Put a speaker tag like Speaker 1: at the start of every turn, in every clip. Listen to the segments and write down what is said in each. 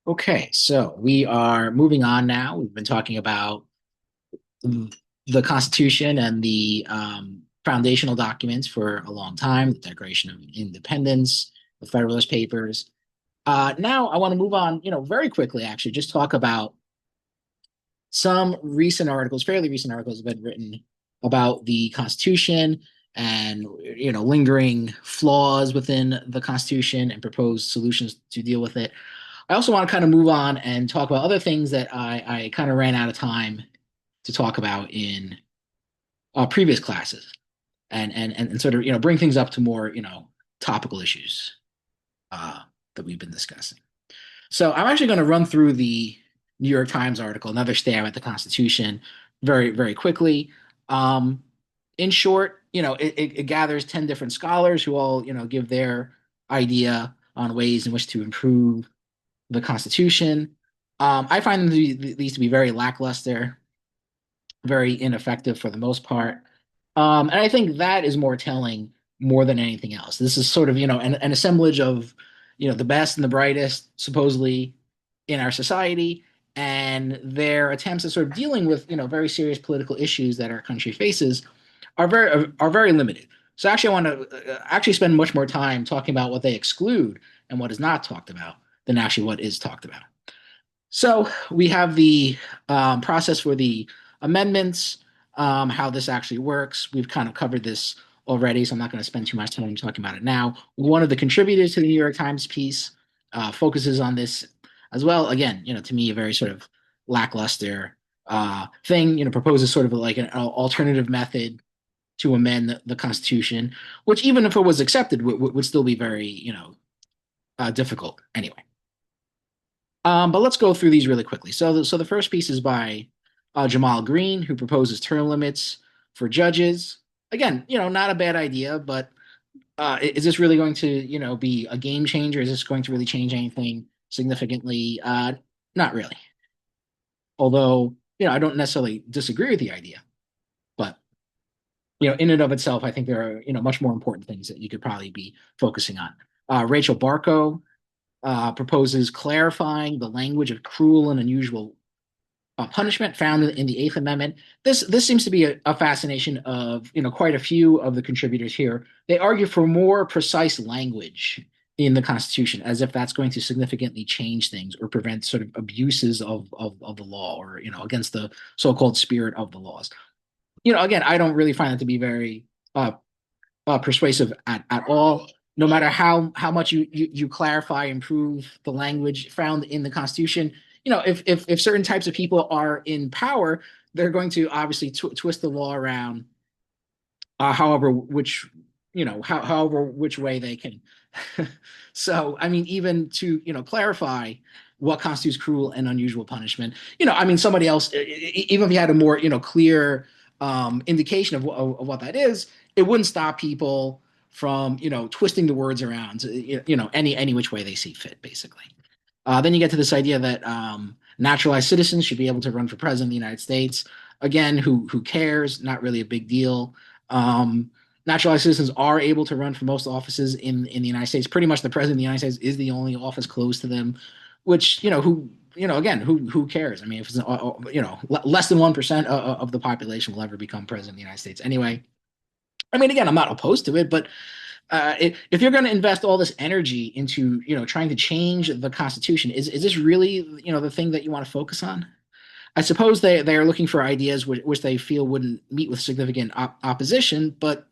Speaker 1: Okay, so we are moving on now. We've been talking about the Constitution and the foundational documents for a long time, the Declaration of Independence, the Federalist Papers. Now I want to move on, very quickly, actually, just talk about some recent articles, fairly recent articles have been written about the Constitution and, lingering flaws within the Constitution and proposed solutions to deal with it. I also want to kind of move on and talk about other things that I kind of ran out of time to talk about in previous classes and sort of bring things up to more topical issues uh, that we've been discussing. So I'm actually going to run through the New York Times article, another stab at the Constitution, very very quickly. Um, in short, it gathers 10 different scholars who all give their idea on ways in which to improve the Constitution. I find these to be very lackluster, very ineffective for the most part. And I think that is more telling more than anything else. This is sort of, an assemblage of, the best and the brightest, supposedly, in our society, and their attempts at sort of dealing with, very serious political issues that our country faces are very limited. So actually, I want to actually spend much more time talking about what they exclude and what is not talked about than actually what is talked about. So we have the process for the amendments, how this actually works. We've kind of covered this already, so I'm not going to spend too much time talking about it now. One of the contributors to the New York Times piece focuses on this as well. Again, to me, a very sort of lackluster thing. Proposes sort of like an alternative method to amend the Constitution, which even if it was accepted, would still be very, difficult anyway. But let's go through these really quickly. So the first piece is by Jamal Green, who proposes term limits for judges. Again, not a bad idea, but is this really going to, be a game changer? Is this going to really change anything significantly? Not really. Although, I don't necessarily disagree with the idea, but in and of itself, I think there are, much more important things that you could probably be focusing on. Rachel Barco proposes clarifying the language of cruel and unusual punishment found in the Eighth Amendment. This seems to be a fascination of quite a few of the contributors here. They argue for more precise language in the Constitution, as if that's going to significantly change things or prevent sort of abuses of the law or against the so-called spirit of the laws. Again, I don't really find it to be very uh, persuasive at all. No matter how much you clarify, improve the language found in the Constitution, if certain types of people are in power, they're going to obviously twist the law around, however which way they can. So, I mean, even to clarify what constitutes cruel and unusual punishment, I mean, somebody else, even if you had a more clear indication of what that is, it wouldn't stop people from twisting the words around, any which way they see fit, basically. Then you get to this idea that naturalized citizens should be able to run for president of the United States. Again, who cares? Not really a big deal. Naturalized citizens are able to run for most offices in the United States. Pretty much, the president of the United States is the only office closed to them. Which again, who cares? I mean, if it's less than 1% of the population will ever become president of the United States anyway. I mean, again, I'm not opposed to it, but if you're going to invest all this energy into trying to change the Constitution, is this really the thing that you want to focus on? I suppose they are looking for ideas which they feel wouldn't meet with significant opposition, but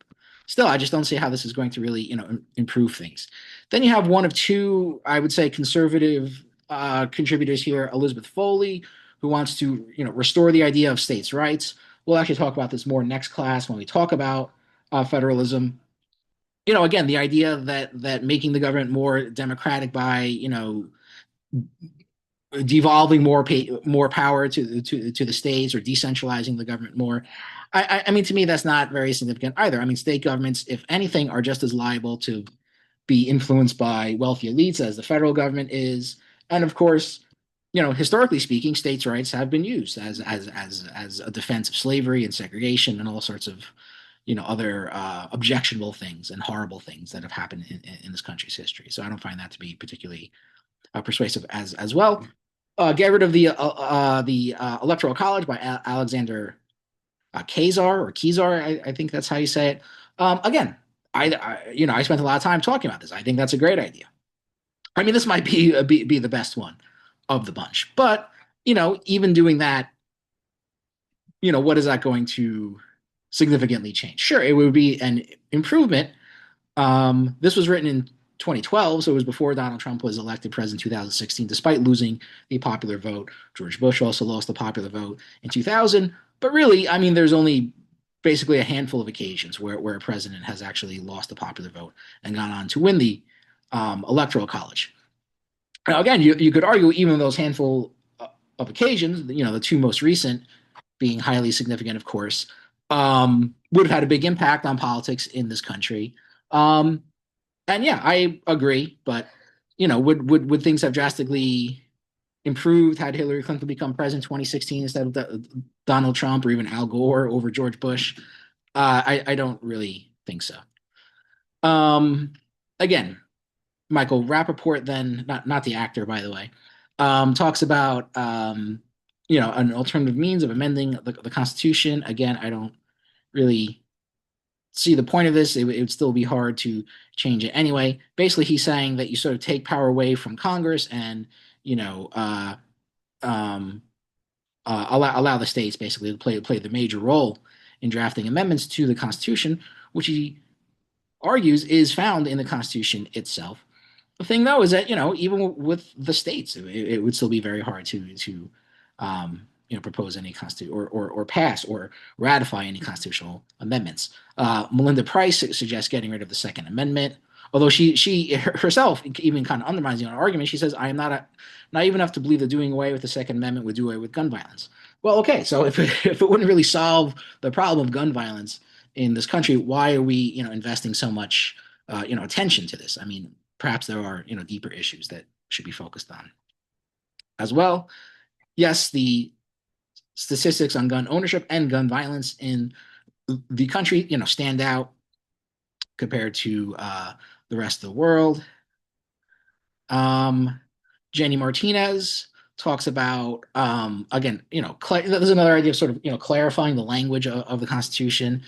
Speaker 1: still, I just don't see how this is going to really improve things. Then you have one of two, I would say, conservative contributors here, Elizabeth Foley, who wants to restore the idea of states' rights. We'll actually talk about this more next class when we talk about federalism. Again, the idea that making the government more democratic by devolving more power to the states or decentralizing the government more. I mean, to me, that's not very significant either. I mean, state governments, if anything, are just as liable to be influenced by wealthy elites as the federal government is. And of course, historically speaking, states' rights have been used as a defense of slavery and segregation and all sorts of other objectionable things and horrible things that have happened in this country's history. So I don't find that to be particularly persuasive as well. Get rid of the Electoral College by Alexander Kazar or Kezar, I think that's how you say it. Again, I spent a lot of time talking about this. I think that's a great idea. I mean, this might be the best one of the bunch, but even doing that, what is that going to significantly change? Sure, it would be an improvement. This was written in 2012, so it was before Donald Trump was elected president in 2016, despite losing the popular vote. George Bush also lost the popular vote in 2000. But really, I mean, there's only basically a handful of occasions where a president has actually lost the popular vote and gone on to win the electoral college. Now, again, you could argue even those handful of occasions, the two most recent being highly significant, of course, would have had a big impact on politics in this country. And yeah, I agree, but would things have drastically improved had Hillary Clinton become president in 2016 instead of Donald Trump or even Al Gore over George Bush? I don't really think so. Again, Michael Rappaport, then not the actor, by the way, talks about an alternative means of amending the Constitution. Again, I don't really see the point of this. It would still be hard to change it anyway. Basically, he's saying that you sort of take power away from Congress and allow the states basically to play the major role in drafting amendments to the Constitution, which he argues is found in the Constitution itself. The thing, though, is that even with the states, it would still be very hard to propose any constitution or pass or ratify any constitutional amendments. Melinda Price suggests getting rid of the Second Amendment, although she herself even kind of undermines the argument. She says, "I am not naive enough to believe that doing away with the Second Amendment would do away with gun violence." Well, okay, so if it wouldn't really solve the problem of gun violence in this country, why are we investing so much attention to this? I mean, perhaps there are deeper issues that should be focused on as well. Yes, the statistics on gun ownership and gun violence in the country stand out compared to the rest of the world. Jenny Martinez talks about again, there's another idea of sort of clarifying the language of the Constitution.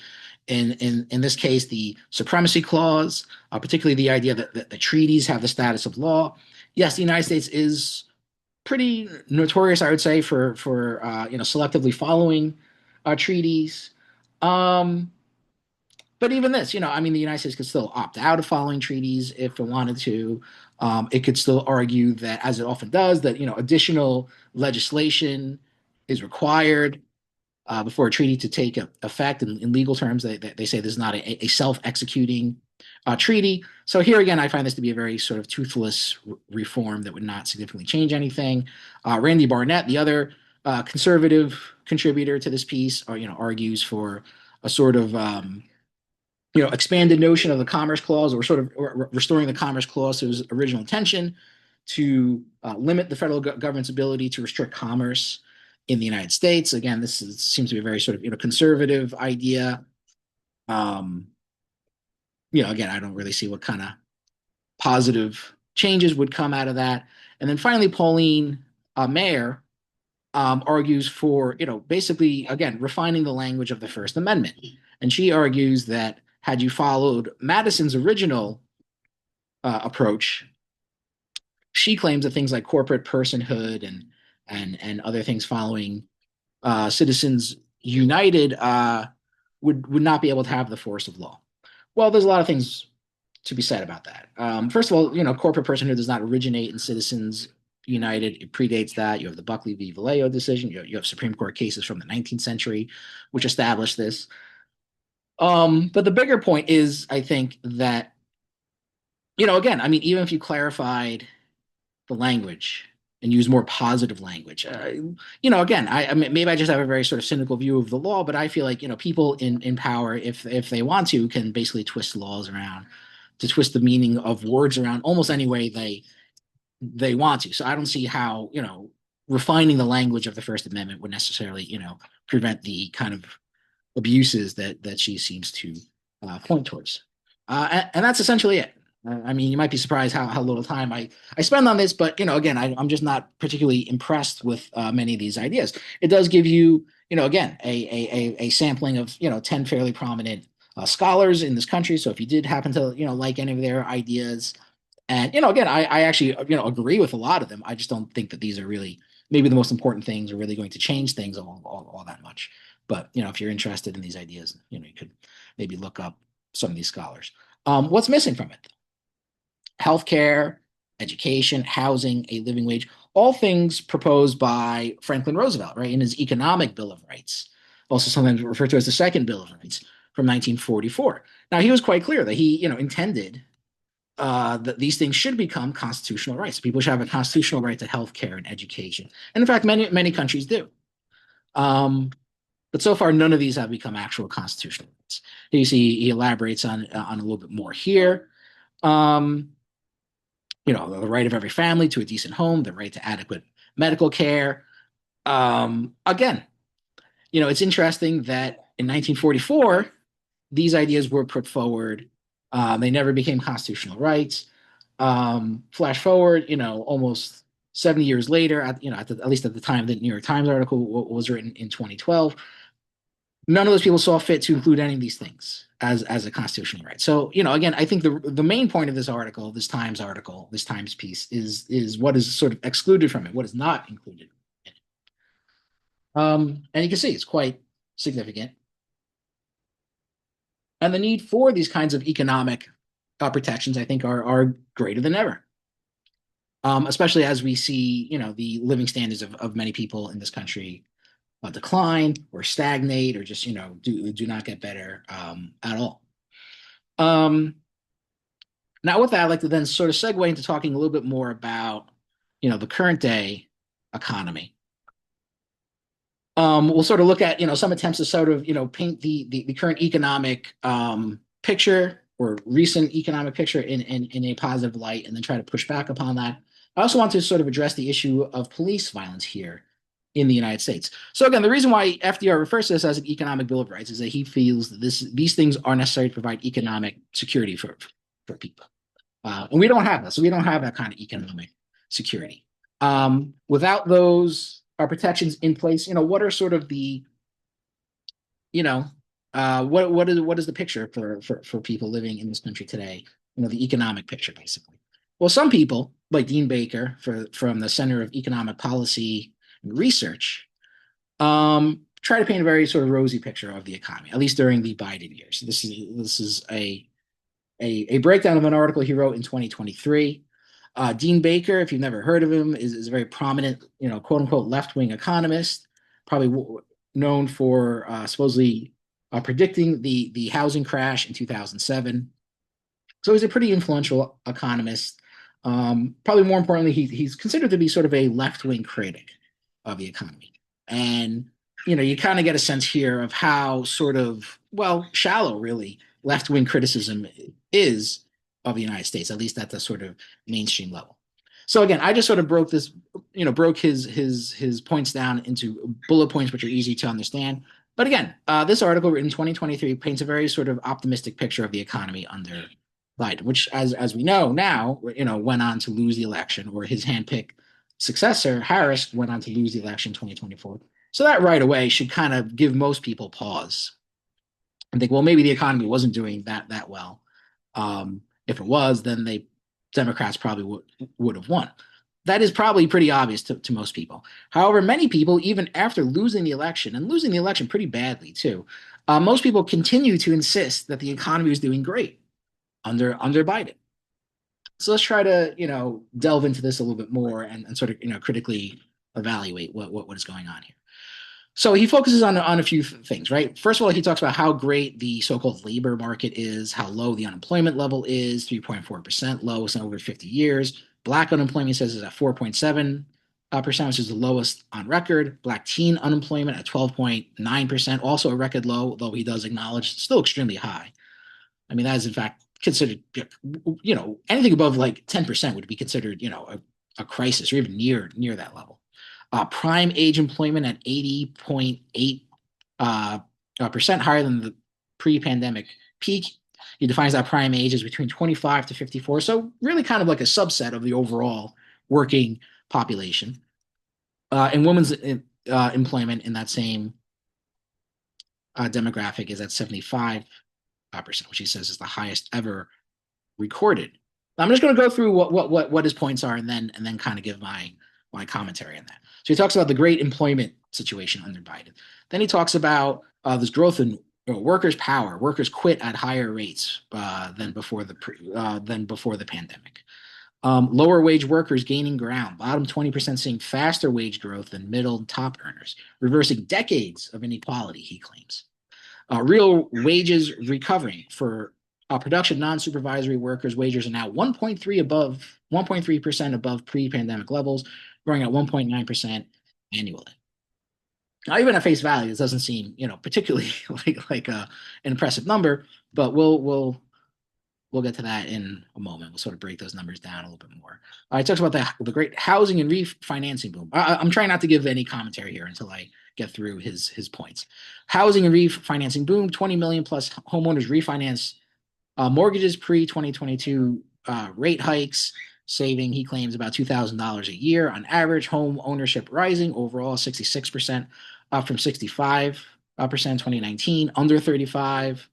Speaker 1: In this case, the supremacy clause, particularly the idea that the treaties have the status of law. Yes, the United States is pretty notorious, I would say, for selectively following treaties. But even this, I mean, the United States could still opt out of following treaties if it wanted to. It could still argue that, as it often does, that additional legislation is required before a treaty to take effect. In legal terms, they say this is not a self-executing treaty. So here again, I find this to be a very sort of toothless reform that would not significantly change anything. Randy Barnett, the other conservative contributor to this piece, argues for a sort of expanded notion of the Commerce Clause, or sort of restoring the Commerce Clause to its original intention to limit the federal government's ability to restrict commerce in the United States. Again, this seems to be a very sort of conservative idea. Again, I don't really see what kind of positive changes would come out of that. And then finally, Pauline Maier argues for basically, again, refining the language of the First Amendment. And she argues that had you followed Madison's original approach, she claims that things like corporate personhood and other things following Citizens United would not be able to have the force of law. Well, there's a lot of things to be said about that. First of all, corporate personhood does not originate in Citizens United. It predates that. You have the Buckley v. Vallejo decision. You have Supreme Court cases from the 19th century which established this. But the bigger point is, I think, that, again, I mean, even if you clarified the language and use more positive language, again, I mean, maybe I just have a very sort of cynical view of the law, but I feel like, people in power, if they want to, can basically twist laws around, to twist the meaning of words around almost any way they want to. So I don't see how, refining the language of the First Amendment would necessarily, prevent the kind of abuses that she seems to point towards. And that's essentially it. I mean, you might be surprised how little time I spend on this, but again, I'm just not particularly impressed with many of these ideas. It does give you, again, a sampling of 10 fairly prominent scholars in this country. So if you did happen to like any of their ideas, and again, I actually agree with a lot of them. I just don't think that these are really maybe the most important things or really going to change things all that much. But if you're interested in these ideas, you could maybe look up some of these scholars. What's missing from it? Healthcare, education, housing, a living wage, all things proposed by Franklin Roosevelt, right, in his Economic Bill of Rights, also sometimes referred to as the Second Bill of Rights from 1944. Now, he was quite clear that he, intended that these things should become constitutional rights. People should have a constitutional right to healthcare and education, and in fact, many countries do. Um, but so far, none of these have become actual constitutional rights. You see, he elaborates on a little bit more here. Um, the right of every family to a decent home, the right to adequate medical care. Again, it's interesting that in 1944, these ideas were put forward. They never became constitutional rights. Flash forward, almost 70 years later, at least at the time the New York Times article was written in 2012, none of those people saw fit to include any of these things as a constitutional right. So, again, I think the main point of this article, this Times piece is what is sort of excluded from it, what is not included in it. And you can see it's quite significant. And the need for these kinds of economic protections, I think, are greater than ever. Especially as we see, the living standards of many people in this country decline or stagnate or just do not get better at all. Now with that, I'd like to then sort of segue into talking a little bit more about the current day economy. We'll sort of look at some attempts to sort of paint the current economic picture or recent economic picture in a positive light, and then try to push back upon that. I also want to sort of address the issue of police violence here in the United States. So again, the reason why FDR refers to this as an economic bill of rights is that he feels that these things are necessary to provide economic security for people. And we don't have that. So we don't have that kind of economic security. Without those protections in place, what are sort of the, what is the picture for people living in this country today? The economic picture, basically. Well, some people, like Dean Baker from the Center of Economic Policy and Research, try to paint a very sort of rosy picture of the economy, at least during the Biden years. This is a breakdown of an article he wrote in 2023. Dean Baker, if you've never heard of him, is a very prominent, quote unquote, left wing economist, probably known for supposedly predicting the housing crash in 2007. So he's a pretty influential economist. Probably more importantly, he's considered to be sort of a left wing critic of the economy. And, you kind of get a sense here of how sort of, well, shallow, really, left wing criticism is of the United States, at least at the sort of mainstream level. So again, I just sort of broke his points down into bullet points, which are easy to understand. But again, this article written in 2023 paints a very sort of optimistic picture of the economy under Biden, which, as we know now, went on to lose the election, or his handpicked successor, Harris, went on to lose the election in 2024. So that right away should kind of give most people pause and think, well, maybe the economy wasn't doing that well. If it was, then Democrats probably would have won. That is probably pretty obvious to most people. However, many people, even after losing the election, and losing the election pretty badly too, most people continue to insist that the economy was doing great under Biden. So let's try to delve into this a little bit more and sort of critically evaluate what is going on here. So he focuses on a few things, right? First of all, he talks about how great the so-called labor market is, how low the unemployment level is, 3.4%, lowest in over 50 years. Black unemployment, he says, is at 4.7%, which is the lowest on record. Black teen unemployment at 12.9%, also a record low, though he does acknowledge it's still extremely high. I mean, that is in fact considered, anything above like 10% would be considered, a crisis, or even near that level. Prime age employment at 80.8% higher than the pre-pandemic peak. He defines that prime age as between 25 to 54. So really kind of like a subset of the overall working population. And women's employment in that same demographic is at 75%, which he says is the highest ever recorded. I'm just going to go through what his points are and then kind of give my commentary on that. So he talks about the great employment situation under Biden. Then he talks about this growth in workers' power. Workers quit at higher rates than before the pandemic. Lower wage workers gaining ground. Bottom 20% seeing faster wage growth than middle and top earners, reversing decades of inequality, he claims. Real wages recovering for production non-supervisory workers. Wages are now 1.3% above pre-pandemic levels, growing at 1.9% annually. Now, even at face value, this doesn't seem, particularly like an impressive number, but we'll get to that in a moment. We'll sort of break those numbers down a little bit more. He talks about the great housing and refinancing boom. I'm trying not to give any commentary here until I get through his points. Housing and refinancing boom, 20 million plus homeowners refinance mortgages pre-2022 rate hikes, saving, he claims, about $2,000 a year on average. Home ownership rising overall 66%, up from 65% in 2019. Under 35,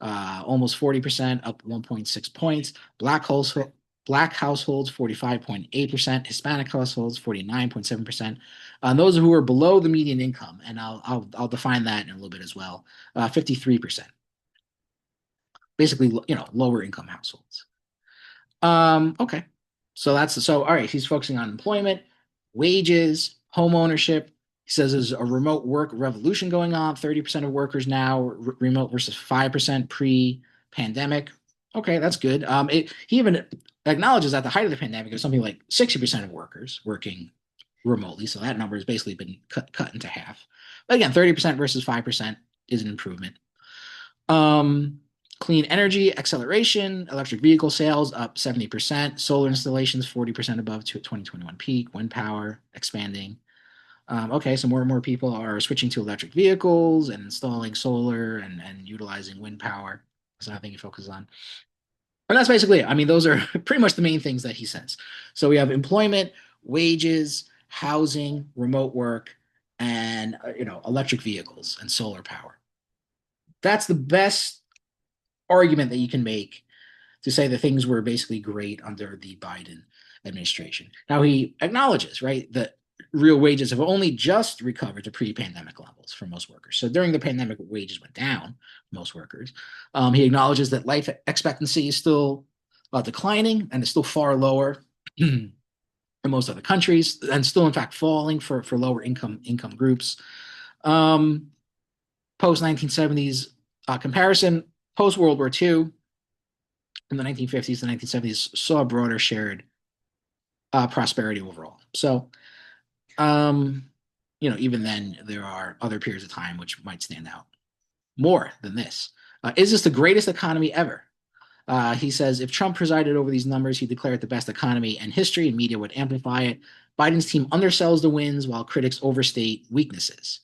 Speaker 1: almost 40%, up 1.6 points. Black households 45.8%, Hispanic households 49.7%. And those who are below the median income, and I'll define that in a little bit as well, 53%. Basically, lower income households. Okay. So all right, he's focusing on employment, wages, home ownership. He says there's a remote work revolution going on. 30% of workers now remote versus 5% pre-pandemic. Okay, that's good. He even acknowledges at the height of the pandemic, it was something like 60% of workers working remotely. So that number has basically been cut into half. But again, 30% versus 5% is an improvement. Clean energy acceleration, electric vehicle sales up 70%, solar installations 40% above 2021 peak, wind power expanding. Okay, so more and more people are switching to electric vehicles and installing solar and utilizing wind power. That's another thing he focuses on. And that's basically it. I mean, those are pretty much the main things that he says. So we have employment, wages, housing, remote work, and electric vehicles and solar power. That's the best argument that you can make to say that things were basically great under the Biden administration. Now, he acknowledges, right, that real wages have only just recovered to pre-pandemic levels for most workers. So during the pandemic, wages went down for most workers. He acknowledges that life expectancy is still declining and is still far lower in most other countries, and still, in fact, falling for lower income groups. Post 1970s comparison, post World War II, in the 1950s, the 1970s saw a broader shared prosperity overall. So, even then, there are other periods of time which might stand out more than this. Is this the greatest economy ever? He says if Trump presided over these numbers, he'd declare it the best economy in history, and media would amplify it. Biden's team undersells the wins while critics overstate weaknesses.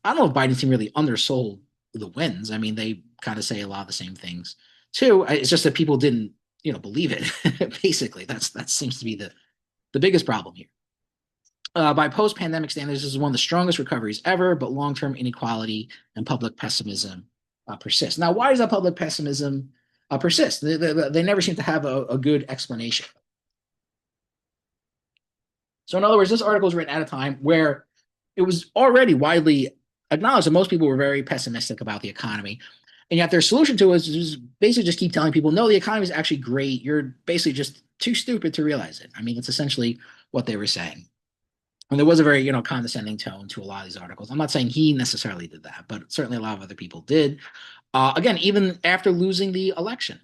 Speaker 1: I don't know if Biden's team really undersold the wins. I mean, they kind of say a lot of the same things too. It's just that people didn't, believe it. Basically, that seems to be the biggest problem here. By post-pandemic standards, this is one of the strongest recoveries ever, but long-term inequality and public pessimism persist. Now, why does that public pessimism persist? They never seem to have a good explanation. So in other words, this article was written at a time where it was already widely acknowledged that most people were very pessimistic about the economy. And yet their solution to it is basically just keep telling people, no, the economy is actually great. You're basically just too stupid to realize it. I mean, it's essentially what they were saying. And there was a very, condescending tone to a lot of these articles. I'm not saying he necessarily did that, but certainly a lot of other people did. Again, even after losing the election,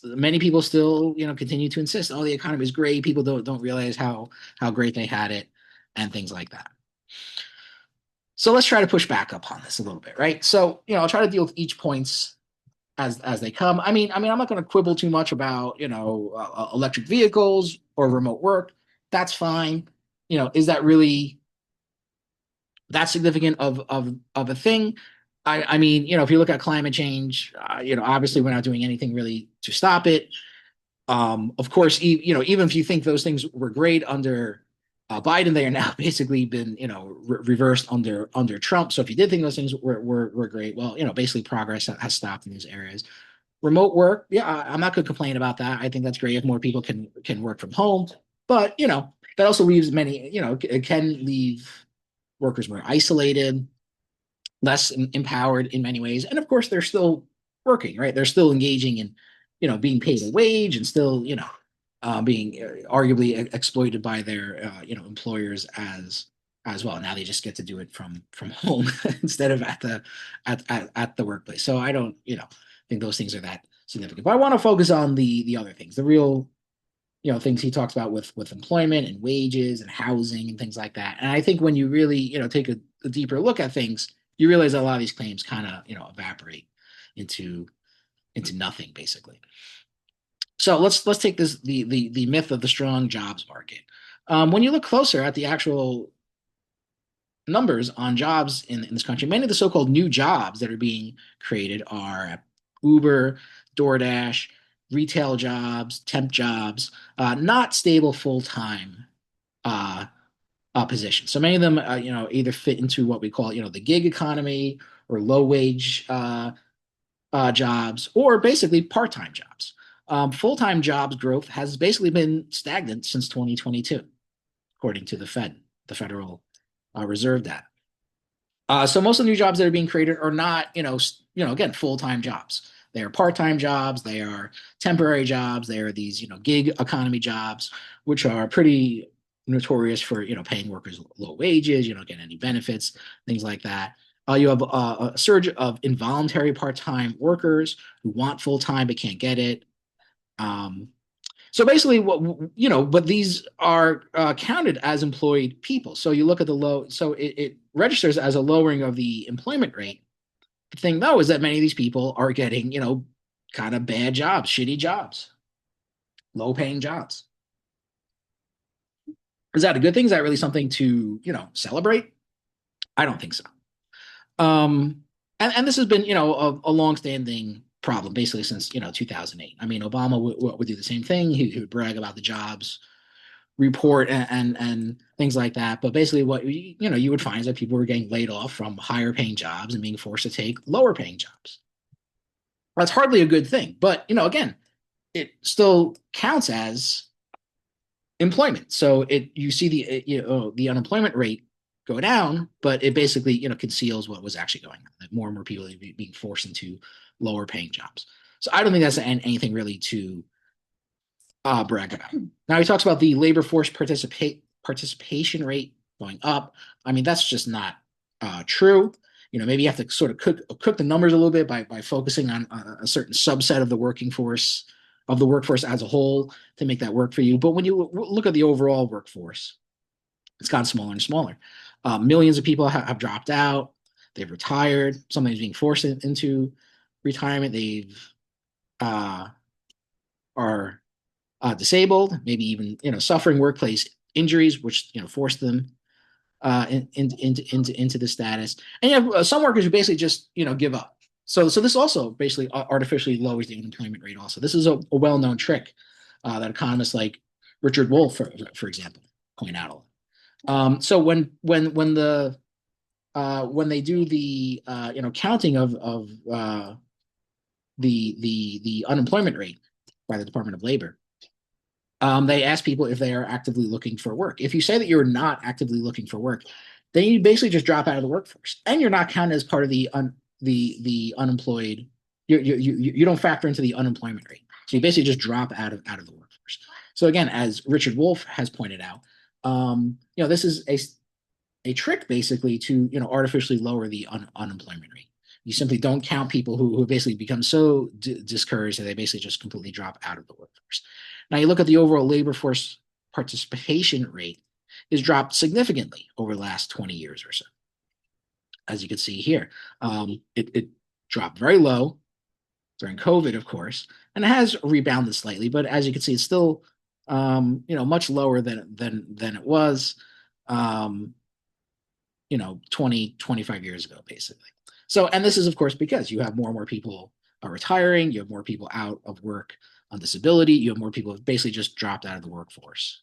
Speaker 1: many people still, continue to insist, oh, the economy is great. People don't realize how great they had it and things like that. So let's try to push back up on this a little bit, right? So, I'll try to deal with each points as they come. I mean, I'm not going to quibble too much about, electric vehicles or remote work. That's fine. Is that really that significant of a thing? I mean, if you look at climate change, obviously we're not doing anything really to stop it. Of course, even if you think those things were great under Biden, they are now basically been, reversed under Trump. So if you did think those things were great, well, basically progress has stopped in these areas. Remote work, yeah, I'm not going to complain about that. I think that's great if more people can work from home. But that also leaves many, it can leave workers more isolated, less empowered in many ways. And of course, they're still working, right? They're still engaging in, being paid a wage and still, being arguably exploited by their, employers as well. Now they just get to do it from home instead of at the workplace. So I don't, think those things are that significant. But I want to focus on the other things, the real things he talks about with employment and wages and housing and things like that. And I think when you really take a deeper look at things, you realize that a lot of these claims kind of evaporate into nothing basically. So let's take this the myth of the strong jobs market. When you look closer at the actual numbers on jobs in this country, many of the so-called new jobs that are being created are Uber, DoorDash, retail jobs, temp jobs, not stable full-time uh, positions. So many of them, either fit into what we call, the gig economy or low-wage jobs, or basically part-time jobs. Full-time jobs growth has basically been stagnant since 2022, according to the Federal Reserve data. So most of the new jobs that are being created are not, again, full-time jobs. They are part-time jobs. They are temporary jobs. They are these, gig economy jobs, which are pretty notorious for, paying workers low wages. You don't get any benefits, things like that. You have a surge of involuntary part-time workers who want full-time but can't get it. So basically, but these are counted as employed people. So you look at the low, so it registers as a lowering of the employment rate. The thing though is that many of these people are getting, kind of bad jobs, shitty jobs, low paying jobs. Is that a good thing? Is that really something to, celebrate? I don't think so. And this has been, a longstanding problem basically since, 2008. I mean, Obama would do the same thing. He would brag about the jobs report and things like that. But basically, what you would find is that people were getting laid off from higher paying jobs and being forced to take lower paying jobs. That's hardly a good thing. But again, it still counts as employment. So you see the unemployment rate go down, but it basically conceals what was actually going on. That more and more people are being forced into lower paying jobs. So I don't think that's anything really to brag about. Now he talks about the labor force participation rate going up. I mean, that's just not true. Maybe you have to sort of cook the numbers a little bit by focusing on a certain subset of the workforce as a whole to make that work for you. But when you look at the overall workforce, it's gotten smaller and smaller. Millions of people have dropped out. They've retired. Somebody's being forced into retirement. They've are disabled, maybe even suffering workplace injuries, which forced them into the status. And you have some workers who basically just give up. So this also basically artificially lowers the unemployment rate. Also, this is a well-known trick that economists like Richard Wolff, for example, point out a lot. So when they do the counting of the unemployment rate by the Department of Labor, they ask people if they are actively looking for work. If you say that you're not actively looking for work, then you basically just drop out of the workforce, and you're not counted as part of the unemployed. You don't factor into the unemployment rate, so you basically just drop out of the workforce. So again, as Richard Wolff has pointed out, this is a trick basically to artificially lower the unemployment rate. You simply don't count people who basically become so discouraged that they basically just completely drop out of the workforce. Now you look at the overall labor force participation rate is dropped significantly over the last 20 years or so. As you can see here, it dropped very low during COVID, of course, and it has rebounded slightly. But as you can see, it's still much lower than it was 20, 25 years ago, basically. So, and this is, of course, because you have more and more people are retiring, you have more people out of work on disability, you have more people who basically just dropped out of the workforce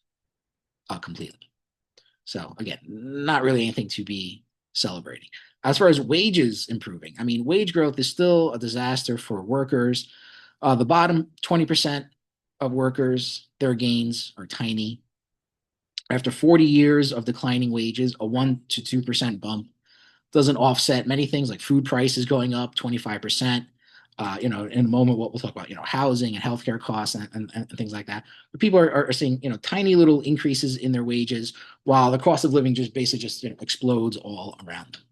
Speaker 1: completely. So, again, not really anything to be celebrating. As far as wages improving, I mean, wage growth is still a disaster for workers. The bottom 20% of workers, their gains are tiny. After 40 years of declining wages, a 1 to 2% bump doesn't offset many things like food prices going up 25%. In a moment, what we'll talk about, housing and healthcare costs and things like that. But people are seeing, tiny little increases in their wages while the cost of living just basically just explodes all around them,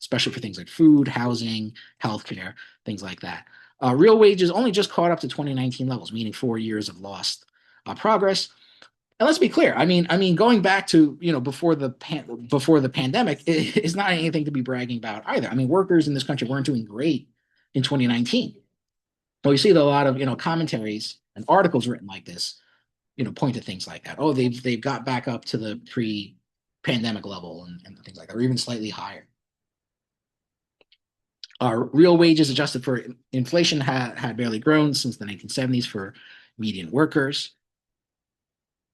Speaker 1: especially for things like food, housing, healthcare, things like that. Real wages only just caught up to 2019 levels, meaning 4 years of lost progress. And let's be clear. I mean, going back to before the pandemic is not anything to be bragging about either. I mean, workers in this country weren't doing great in 2019. Well, you see that a lot of commentaries and articles written like this, point to things like that. Oh, they've got back up to the pre-pandemic level and things like that, or even slightly higher. Real wages adjusted for inflation had barely grown since the 1970s for median workers.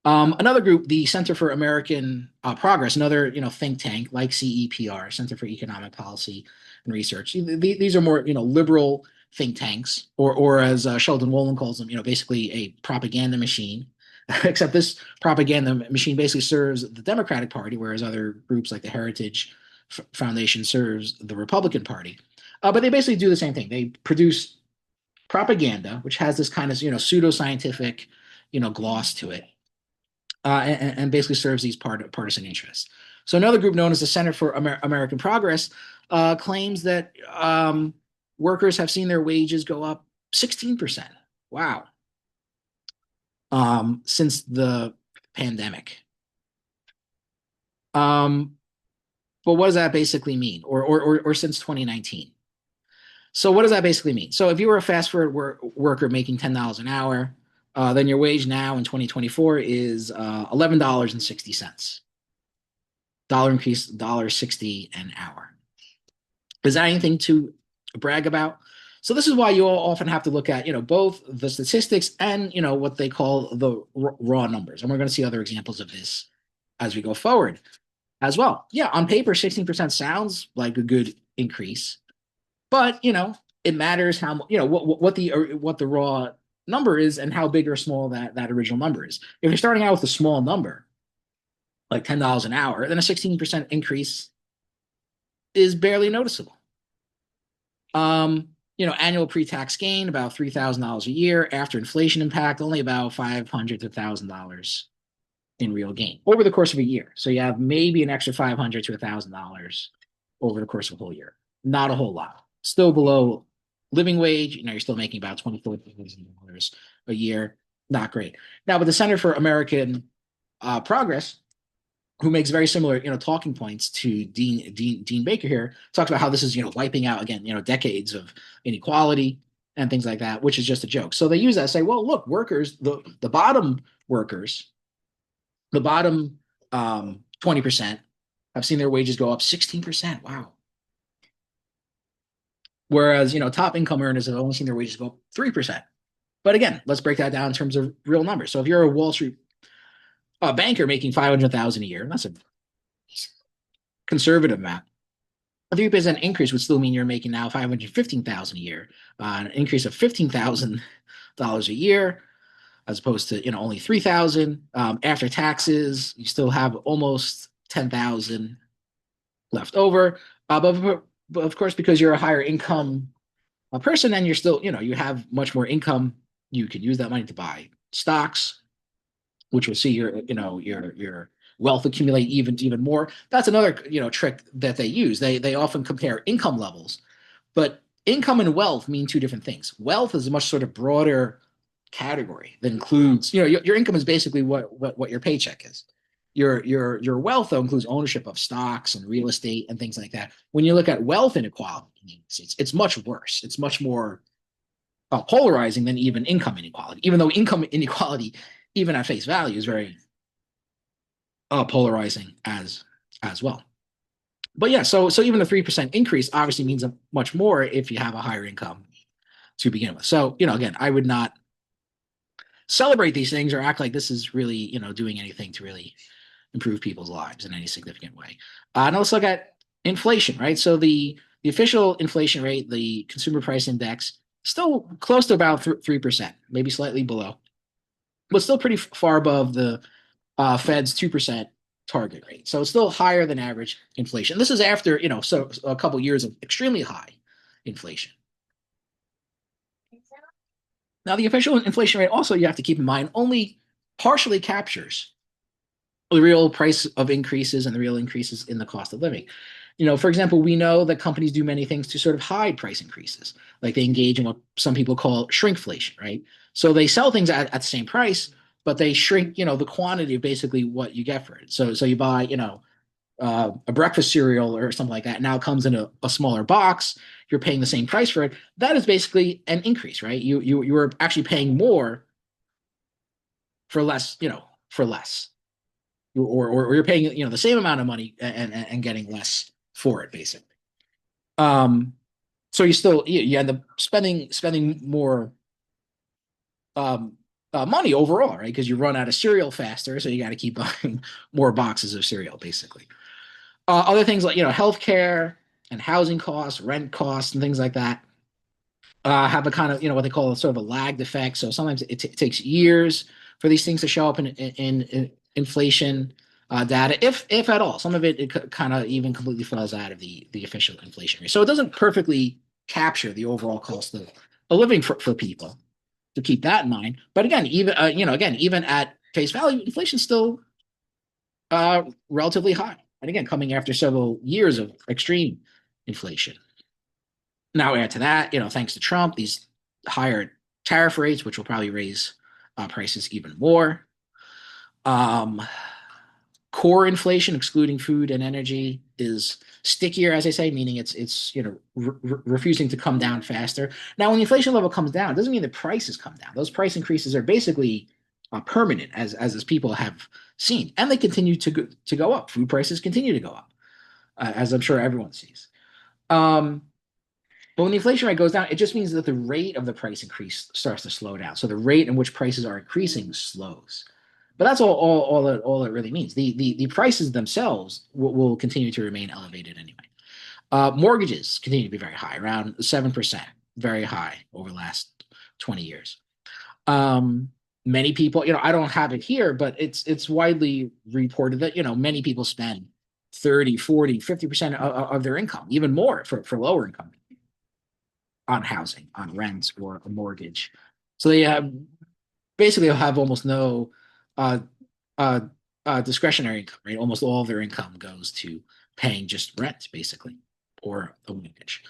Speaker 1: Another group, the Center for American Progress, another think tank like CEPR, Center for Economic Policy and Research. These are more liberal think tanks, or as Sheldon Wolin calls them, basically a propaganda machine. Except this propaganda machine basically serves the Democratic Party, whereas other groups like the Heritage Foundation serves the Republican Party. But they basically do the same thing. They produce propaganda, which has this kind of pseudoscientific gloss to it and basically serves these partisan interests. So another group known as the Center for American Progress claims that workers have seen their wages go up 16%. Wow. Since the pandemic. But what does that basically mean? Or since 2019? So what does that basically mean? So if you were a fast food worker making $10 an hour, then your wage now in 2024 is $11.60. Dollar increase, $1.60 an hour. Is that anything to brag about? So this is why you all often have to look at, both the statistics and, what they call the raw numbers. And we're going to see other examples of this as we go forward as well. Yeah, on paper, 16% sounds like a good increase, but it matters how what the raw number is and how big or small that original number is. If you're starting out with a small number, like $10 an hour, then a 16% increase is barely noticeable. Annual pre-tax gain about $3,000 a year after inflation impact, only about $500 to $1,000 in real gain over the course of a year. So you have maybe an extra $500 to $1,000 over the course of a whole year. Not a whole lot. Still below living wage. You're still making about $24,000 a year. Not great. Now, with the Center for American Progress, who makes very similar, talking points to Dean Baker here, talks about how this is, wiping out again, decades of inequality and things like that, which is just a joke. So they use that to say, well, look, workers, the bottom workers, the bottom 20% have seen their wages go up 16%. Wow. Whereas, top income earners have only seen their wages go up 3%. But again, let's break that down in terms of real numbers. So if you're a Wall Street banker making $500,000 a year, that's a conservative amount. A 3% increase would still mean you're making now $515,000 a year, an increase of $15,000 a year, as opposed to only $3,000 after taxes. You still have almost $10,000 left over, but of course, because you're a higher income person, then you're still you have much more income. You can use that money to buy stocks, which will see your wealth accumulate even more. That's another trick that they use. They often compare income levels, but income and wealth mean two different things. Wealth is a much sort of broader category that includes your income is basically what your paycheck is. Your wealth though includes ownership of stocks and real estate and things like that. When you look at wealth inequality, it's much worse. It's much more polarizing than even income inequality. Even though income inequality, even at face value, is very polarizing as well. But yeah, so even a 3% increase obviously means much more if you have a higher income to begin with. So, again, I would not celebrate these things or act like this is really, doing anything to really improve people's lives in any significant way. Now let's look at inflation, right? So the official inflation rate, the consumer price index, still close to about 3%, maybe slightly below, but still pretty far above the Fed's 2% target rate. So it's still higher than average inflation. This is after, so a couple of years of extremely high inflation. Now, the official inflation rate also, you have to keep in mind, only partially captures the real price of increases and the real increases in the cost of living. For example, we know that companies do many things to sort of hide price increases, like they engage in what some people call shrinkflation, right? So they sell things at the same price, but they shrink, the quantity of basically what you get for it. So you buy, a breakfast cereal or something like that now comes in a smaller box. You're paying the same price for it. That is basically an increase, right? You were actually paying more for less, for less, or you're paying the same amount of money and getting less for it, basically. Um, so you end up spending more money overall, right? Because you run out of cereal faster, so you got to keep buying more boxes of cereal, basically. Other things like healthcare and housing costs, rent costs, and things like that have a kind of what they call a sort of a lagged effect. So sometimes it takes years for these things to show up in inflation data, if at all. Some of it kind of even completely falls out of the official inflation rate. So it doesn't perfectly capture the overall cost of living for people. To keep that in mind. But again, even at face value, inflation is still relatively high. And again, coming after several years of extreme inflation. Now add to that, thanks to Trump, these higher tariff rates, which will probably raise prices even more. Um, Core inflation, excluding food and energy, is stickier, as I say, meaning it's refusing to come down faster. Now, when the inflation level comes down, it doesn't mean the prices come down. Those price increases are basically permanent, as people have seen, and they continue to go up. Food prices continue to go up, as I'm sure everyone sees. Um, but when the inflation rate goes down, it just means that the rate of the price increase starts to slow down. So the rate in which prices are increasing slows. But that's all it really means. The prices themselves will continue to remain elevated anyway. Mortgages continue to be very high, around 7%, very high over the last 20 years. Um, Many people, I don't have it here, but it's widely reported that, many people spend 30, 40, 50% of their income, even more for lower income on housing, on rent or a mortgage. So they have basically have almost no uh, uh, discretionary income, right? Almost all of their income goes to paying just rent, basically, or a mortgage.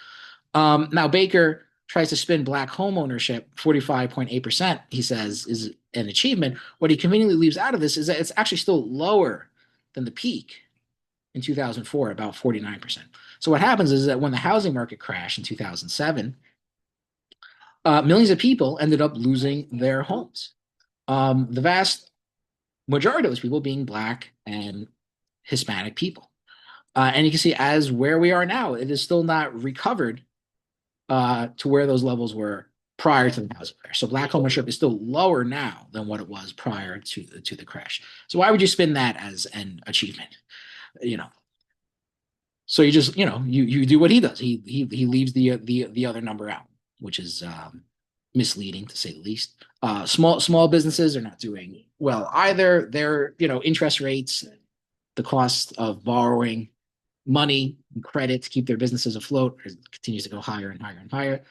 Speaker 1: Now, Baker tries to spin black home ownership, 45.8%, he says, is an achievement. What he conveniently leaves out of this is that it's actually still lower than the peak in 2004, about 49%. So what happens is that when the housing market crashed in 2007, millions of people ended up losing their homes. The vast majority of those people being Black and Hispanic people. And you can see as where we are now, it is still not recovered to where those levels were prior to the housing crash. So Black ownership is still lower now than what it was prior to the crash. So why would you spin that as an achievement? You know, so you just you do what he does. He leaves the other number out, which is misleading to say the least. Small businesses are not doing well either. Their interest rates, the cost of borrowing money and credit to keep their businesses afloat continues to go higher and higher and higher.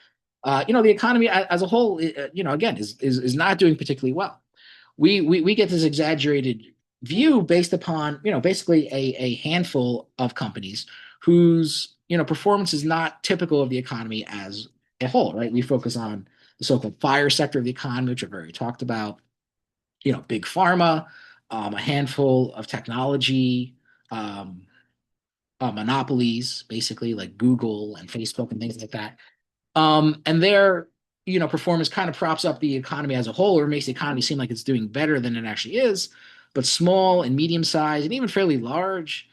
Speaker 1: The economy as a whole, again, is not doing particularly well. We get this exaggerated view based upon basically a handful of companies whose performance is not typical of the economy as a whole, right? We focus on the so-called fire sector of the economy, which I've already talked about. Big pharma, a handful of technology monopolies, basically like Google and Facebook and things like that. And their performance kind of props up the economy as a whole, or makes the economy seem like it's doing better than it actually is. But small and medium sized and even fairly large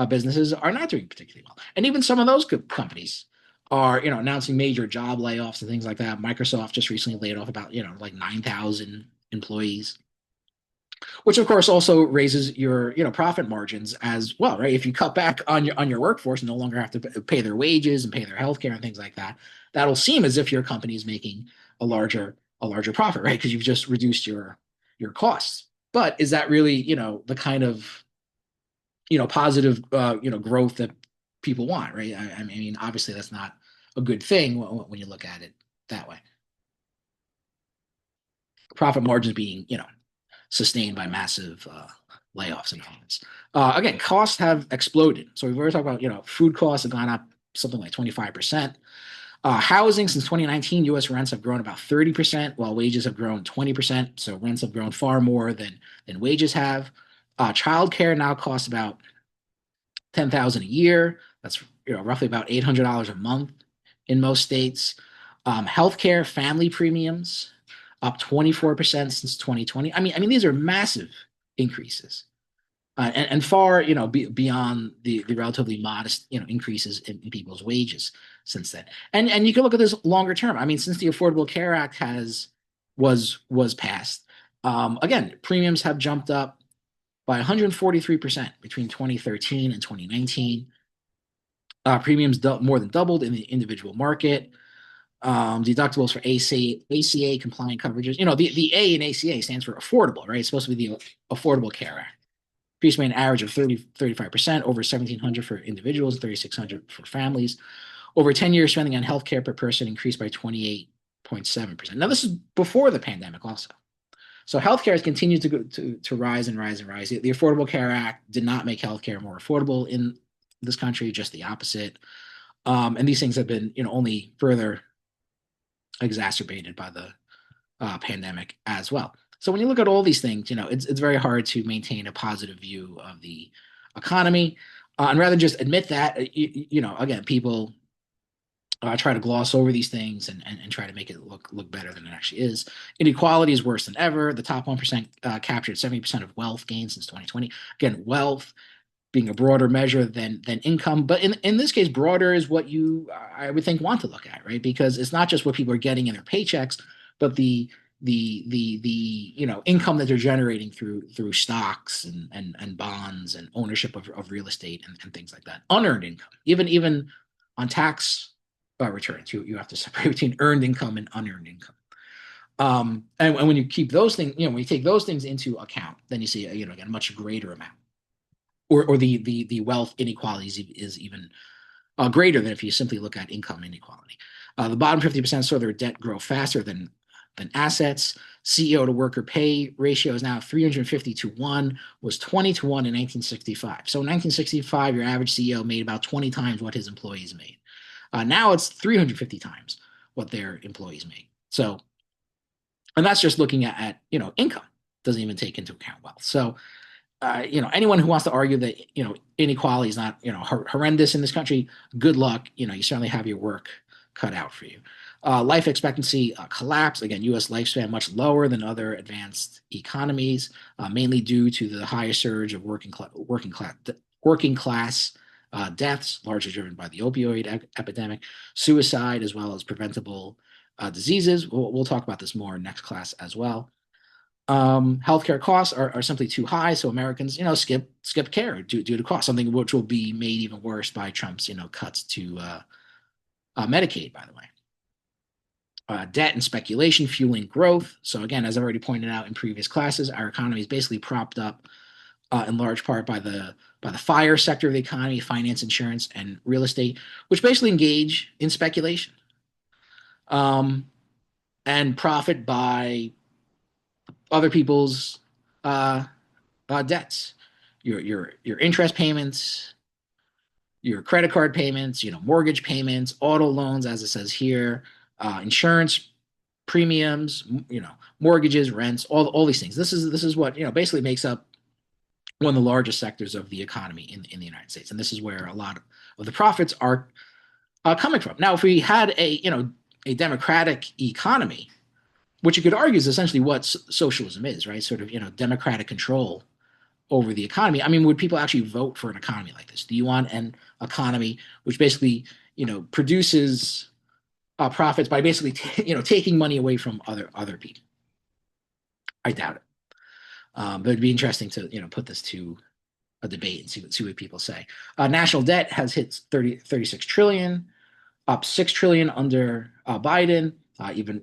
Speaker 1: businesses are not doing particularly well. And even some of those companies are, announcing major job layoffs and things like that. Microsoft just recently laid off about, like 9,000 employees, which of course also raises your, profit margins as well, right? If you cut back on your workforce and no longer have to pay their wages and pay their healthcare and things like that, that'll seem as if your company is making a larger profit, right? Because you've just reduced your costs. But is that really, the kind of, positive, growth that people want, right? I mean, obviously that's not a good thing when you look at it that way. Profit margins being, sustained by massive layoffs and all. Again, costs have exploded. So we've already talked about, food costs have gone up something like 25%. Housing since 2019, U.S. rents have grown about 30%, while wages have grown 20%. So rents have grown far more than wages have. Childcare now costs about 10,000 a year. That's roughly about $800 a month in most states. Healthcare family premiums up 24% since 2020. I mean, these are massive increases, and far, beyond the relatively modest, increases in people's wages since then. And you can look at this longer term. I mean, since the Affordable Care Act was passed, again, premiums have jumped up by 143% between 2013 and 2019. Premiums more than doubled in the individual market. Deductibles for ACA compliant coverages. The A in ACA stands for affordable, right? It's supposed to be the Affordable Care Act. Increased by an average of 35%, over 1,700 for individuals, 3,600 for families. Over 10 years, spending on healthcare per person increased by 28.7%. Now, this is before the pandemic also. So healthcare has continued to rise and rise and rise. The Affordable Care Act did not make healthcare more affordable in this country, just the opposite. And these things have been, only further exacerbated by the pandemic as well. So when you look at all these things, it's very hard to maintain a positive view of the economy. And rather than just admit that, again, people try to gloss over these things and try to make it look better than it actually is. Inequality is worse than ever. The top 1% captured 70% of wealth gains since 2020. Again, wealth being a broader measure than income, but in this case, broader is what you I would think want to look at, right? Because it's not just what people are getting in their paychecks, but the income that they're generating through stocks and bonds and ownership of real estate and things like that. Unearned income, even on tax returns, you have to separate between earned income and unearned income. And when you keep those things, when you take those things into account, then you see again a much greater amount, or the wealth inequality is even greater than if you simply look at income inequality. The bottom 50% saw their debt grow faster than assets. CEO to worker pay ratio is now 350 to 1, was 20 to 1 in 1965. So in 1965, your average CEO made about 20 times what his employees made. Now it's 350 times what their employees make. So, and that's just looking at income, doesn't even take into account wealth. So, anyone who wants to argue that inequality is not horrendous in this country, good luck. You certainly have your work cut out for you. Life expectancy collapse. Again, U.S. lifespan much lower than other advanced economies, mainly due to the higher surge of working class deaths, largely driven by the opioid epidemic, suicide, as well as preventable diseases. We'll talk about this more in next class as well. Healthcare costs are simply too high, so Americans, skip care due to cost, something which will be made even worse by Trump's, cuts to Medicaid, by the way. Debt and speculation fueling growth. So again, as I've already pointed out in previous classes, our economy is basically propped up in large part by the FIRE sector of the economy, finance, insurance, and real estate, which basically engage in speculation and profit by other people's debts, your interest payments, your credit card payments, mortgage payments, auto loans, as it says here, insurance premiums, mortgages, rents, all these things. This is what basically makes up one of the largest sectors of the economy in the United States, and this is where a lot of the profits are coming from. Now, if we had a democratic economy, which you could argue is essentially what socialism is, right? Sort of democratic control over the economy. I mean, would people actually vote for an economy like this? Do you want an economy which basically, produces profits by basically, taking money away from other people? I doubt it. But it'd be interesting to, put this to a debate and see what people say. National debt has hit 36 trillion, up 6 trillion under Biden. Even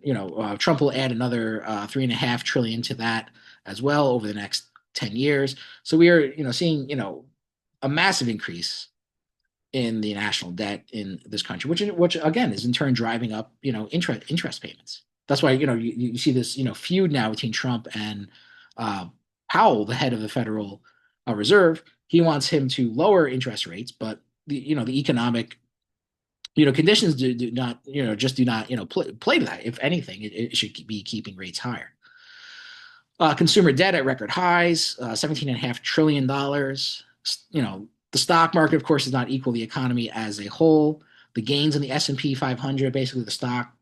Speaker 1: Trump will add another 3.5 trillion to that as well over the next 10 years. So we are seeing a massive increase in the national debt in this country, which again is in turn driving up interest payments. That's why you see this feud now between Trump and uh, Powell, the head of the Federal Reserve. He wants him to lower interest rates, but the economic conditions do not just do not play to that. If anything, it should be keeping rates higher. Consumer debt at record highs, $17.5 trillion. The stock market, of course, does not equal the economy as a whole. The gains in the S&P 500, basically the stock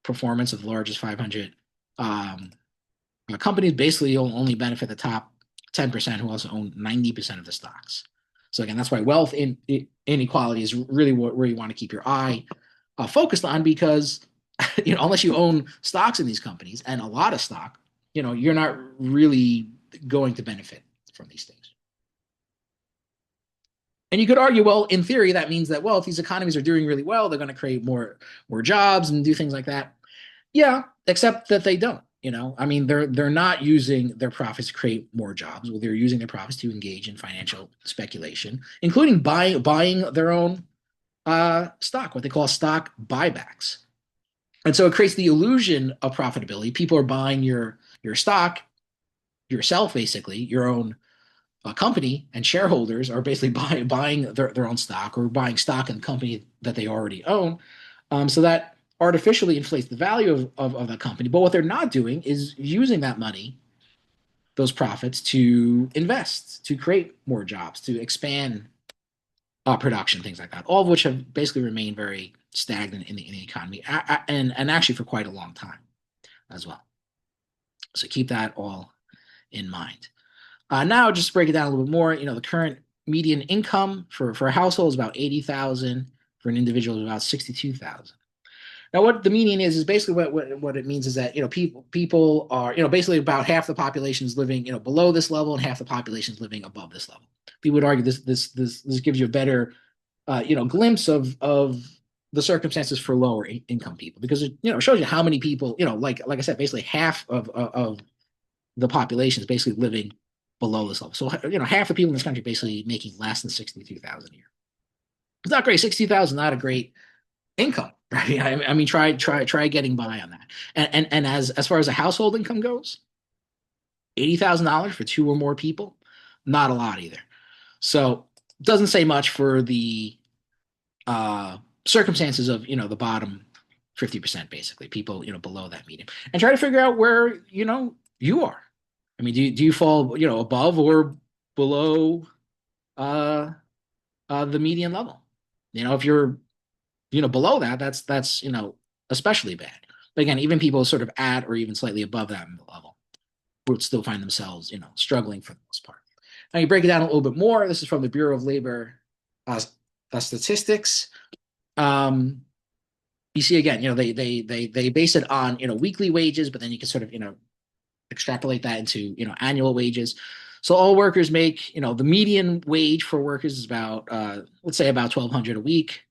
Speaker 1: performance of the largest 500 companies, basically only benefit the top 10% who also own 90% of the stocks. So again, that's why wealth inequality is really where you want to keep your eye focused on, because unless you own stocks in these companies and a lot of stock, you're not really going to benefit from these things. And you could argue, well, in theory, that means that, well, if these economies are doing really well, they're going to create more jobs and do things like that. Yeah, except that they don't. I mean, they're not using their profits to create more jobs. Well, they're using their profits to engage in financial speculation, including buying their own stock, what they call stock buybacks. And so it creates the illusion of profitability. People are buying your stock yourself, basically, your own company, and shareholders are basically buying their own stock or buying stock in the company that they already own. So that artificially inflates the value of the company. But what they're not doing is using that money, those profits, to invest, to create more jobs, to expand production, things like that, all of which have basically remained very stagnant in the economy, and actually for quite a long time as well. So keep that all in mind. Now, just to break it down a little bit more, the current median income for a household is about 80,000. For an individual, is about 62,000. Now, what the median is basically what it means is that people are basically about half the population is living below this level and half the population is living above this level. People would argue this gives you a better glimpse of the circumstances for lower income people, because it shows you how many people like I said, basically half of the population is basically living below this level. So half the people in this country basically making less than 62,000 a year. It's not great. 60,000 not a great income, right? I mean, try getting by on that. And as far as a household income goes, $80,000 for two or more people, not a lot either. So it doesn't say much for the circumstances of the bottom 50%, basically people below that median, and try to figure out where you are. I mean, do you fall above or below the median level? If you're below that, that's especially bad. But again, even people sort of at or even slightly above that level would still find themselves struggling for the most part. Now you break it down a little bit more. This is from the Bureau of Labor Statistics. You see again, they base it on weekly wages, but then you can sort of extrapolate that into annual wages. So all workers make the median wage for workers is about let's say about 1,200 a week.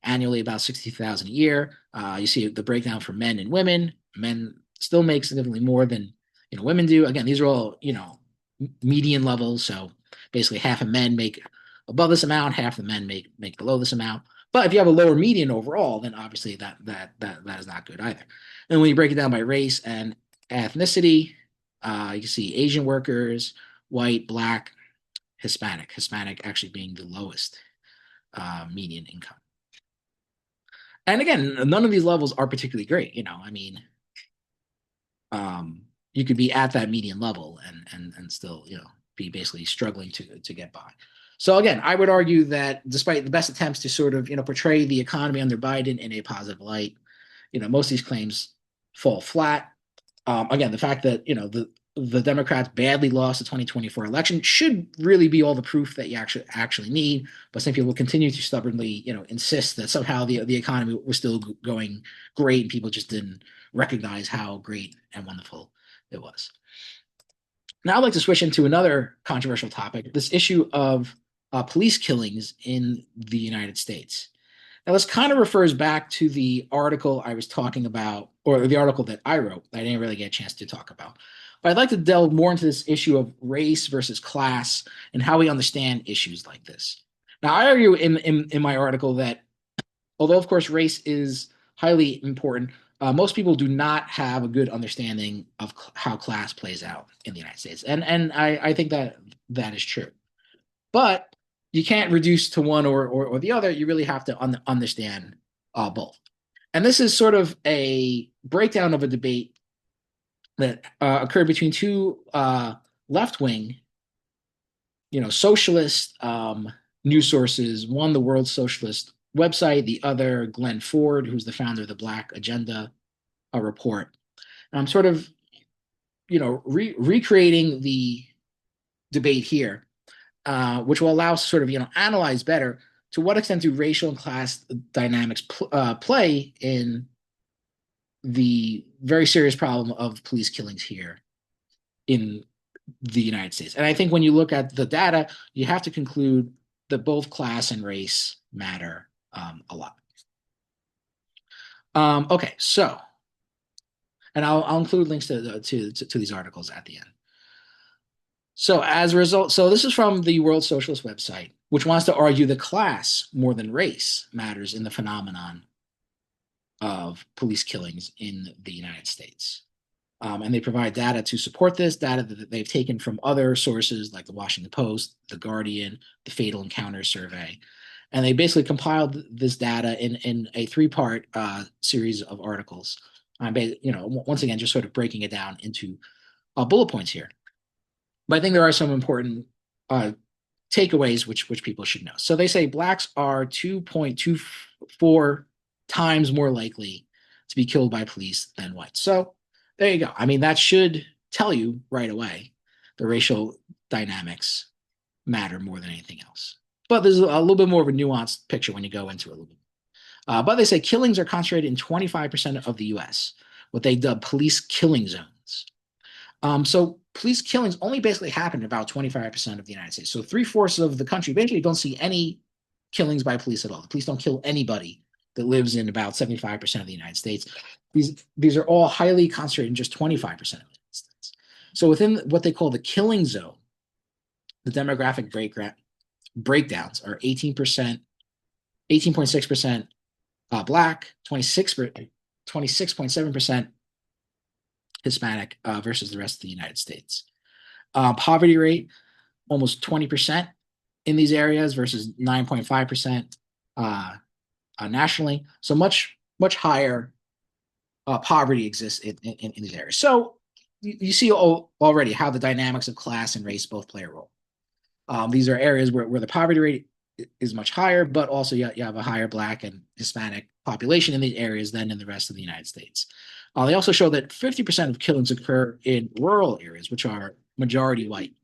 Speaker 1: Annually, about 60,000 a year. You see the breakdown for men and women. Men still make significantly more than women do. Again, these are all median levels. So basically, half of men make above this amount, half of the men make below this amount. But if you have a lower median overall, then obviously that is not good either. And when you break it down by race and ethnicity, you can see Asian workers, white, black, Hispanic. Hispanic actually being the lowest median income. And again, none of these levels are particularly great. I mean, you could be at that median level and still, be basically struggling to get by. So again, I would argue that despite the best attempts to sort of, portray the economy under Biden in a positive light, most of these claims fall flat. Again, the fact that, the Democrats badly lost the 2024 election should really be all the proof that you actually need. But some people will continue to stubbornly, insist that somehow the economy was still going great, and people just didn't recognize how great and wonderful it was. Now I'd like to switch into another controversial topic: this issue of police killings in the United States. Now, this kind of refers back to the article I was talking about, or the article that I wrote that I didn't really get a chance to talk about. But I'd like to delve more into this issue of race versus class and how we understand issues like this. Now, I argue in my article that although, of course, race is highly important, most people do not have a good understanding of how class plays out in the United States. And I think that that is true. But you can't reduce to one or the other. You really have to understand both. And this is sort of a breakdown of a debate that occurred between two left-wing, socialist news sources. One, the World Socialist website; the other, Glen Ford, who's the founder of the Black Agenda report. And I'm sort of, recreating the debate here, which will allow us to sort of, analyze better to what extent do racial and class dynamics play in the very serious problem of police killings here in the United States. And I think when you look at the data, you have to conclude that both class and race matter a lot. Okay, so, and I'll include links to these articles at the end. So as a result, so this is from the World Socialist website, which wants to argue that class more than race matters in the phenomenon of police killings in the United States. And they provide data to support this, data that they've taken from other sources like the Washington Post, the Guardian, the Fatal Encounters Survey. And they basically compiled this data in a three-part series of articles. Once again, just sort of breaking it down into bullet points here. But I think there are some important takeaways which people should know. So they say blacks are 2.24 times more likely to be killed by police than whites. So there you go. I mean, that should tell you right away the racial dynamics matter more than anything else. But there's a little bit more of a nuanced picture when you go into it a little bit. But they say killings are concentrated in 25% of the U.S., what they dub police killing zones. So police killings only basically happen in about 25% of the United States. So 3/4 of the country basically don't see any killings by police at all. The police don't kill anybody that lives in about 75% of the United States. These are all highly concentrated in just 25% of the United States. So within what they call the killing zone, the demographic breakdowns are 18%, 18.6% Black, 26.7% Hispanic versus the rest of the United States. Poverty rate, almost 20% in these areas versus 9.5% nationally. So much higher poverty exists in these areas. So you see already how the dynamics of class and race both play a role. These are areas where the poverty rate is much higher, but also you have a higher Black and Hispanic population in these areas than in the rest of the United States. They also show that 50% of killings occur in rural areas, which are majority white.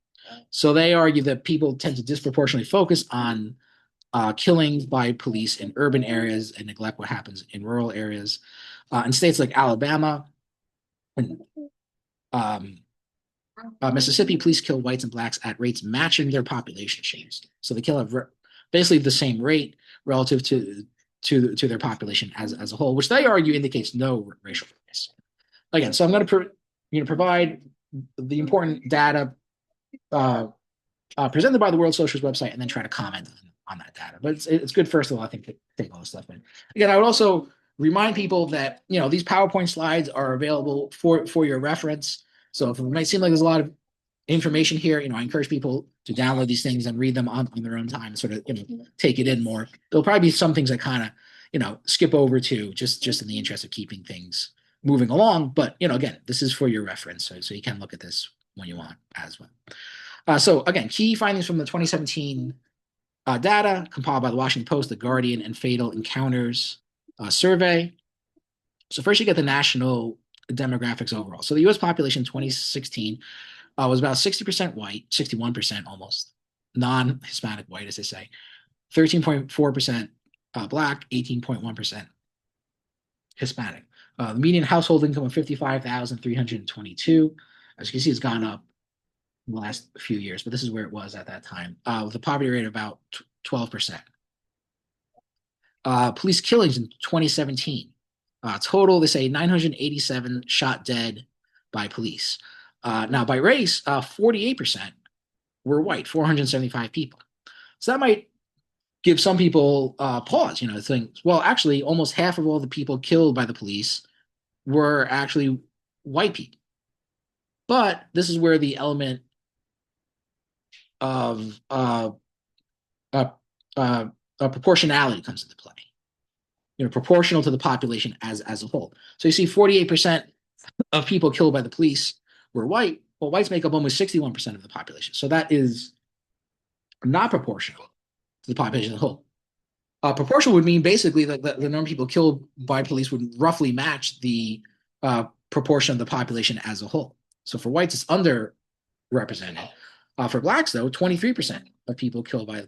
Speaker 1: So they argue that people tend to disproportionately focus on killings by police in urban areas and neglect what happens in rural areas. In states like Alabama and Mississippi, police kill whites and blacks at rates matching their population change. So they kill at basically the same rate relative to their population as a whole, which they argue indicates no racial bias. Again, so I'm going to provide the important data presented by the World Socialist website and then try to comment on that data. But it's good, first of all, I think, to take all this stuff in. Again, I would also remind people that these PowerPoint slides are available for your reference. So if it might seem like there's a lot of information here, I encourage people to download these things and read them on their own time and sort of take it in more. There'll probably be some things I kind of skip over to just in the interest of keeping things moving along. But again, this is for your reference, so you can look at this when you want as well. So again, key findings from the 2017 data compiled by the Washington Post, the Guardian, and Fatal Encounters survey. So first, you get the national demographics overall. So the U.S. population in 2016 was about 60% white, 61% almost, non-Hispanic white, as they say, 13.4% Black, 18.1% Hispanic. The median household income of 55,322. As you can see, it's gone up in the last few years, but this is where it was at that time, with a poverty rate of about 12%. Police killings in 2017. Total, they say 987 shot dead by police. Now, by race, 48% were white, 475 people. So that might give some people pause, think, well, actually, almost half of all the people killed by the police were actually white people. But this is where the element of proportionality comes into play. Proportional to the population as a whole. So you see 48% of people killed by the police were white. Well, whites make up almost 61% of the population. So that is not proportional to the population as a whole. Proportional would mean basically that the number of people killed by police would roughly match the proportion of the population as a whole. So for whites, it's underrepresented. For blacks, though, 23% of people killed by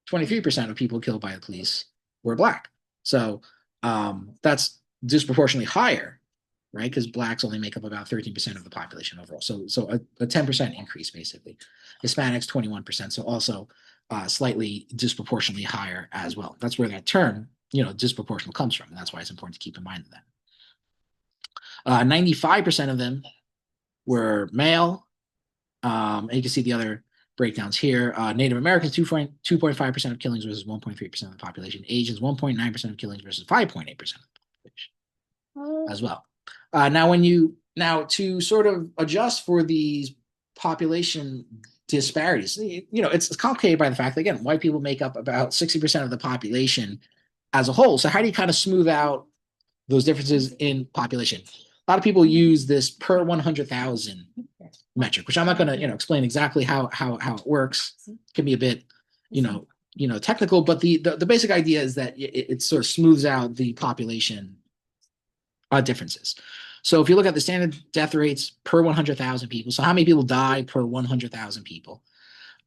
Speaker 1: 23% of people killed by the police were black. So that's disproportionately higher, right? Because blacks only make up about 13% of the population overall. So a 10% increase, basically. Hispanics, 21%. So also slightly disproportionately higher as well. That's where that term, disproportional comes from. And that's why it's important to keep in mind that. 95% of them were male. And you can see the other breakdowns here. Native Americans, 2.5% of killings versus 1.3% of the population. Asians, 1.9% of killings versus 5.8% of the population as well. Now to sort of adjust for these population disparities, it's complicated by the fact that, again, white people make up about 60% of the population as a whole. So how do you kind of smooth out those differences in population? A lot of people use this per 100,000 metric, which I'm not going to, explain exactly how it works. It can be a bit, technical, but the basic idea is that it sort of smooths out the population differences. So if you look at the standard death rates per 100,000 people, so how many people die per 100,000 people?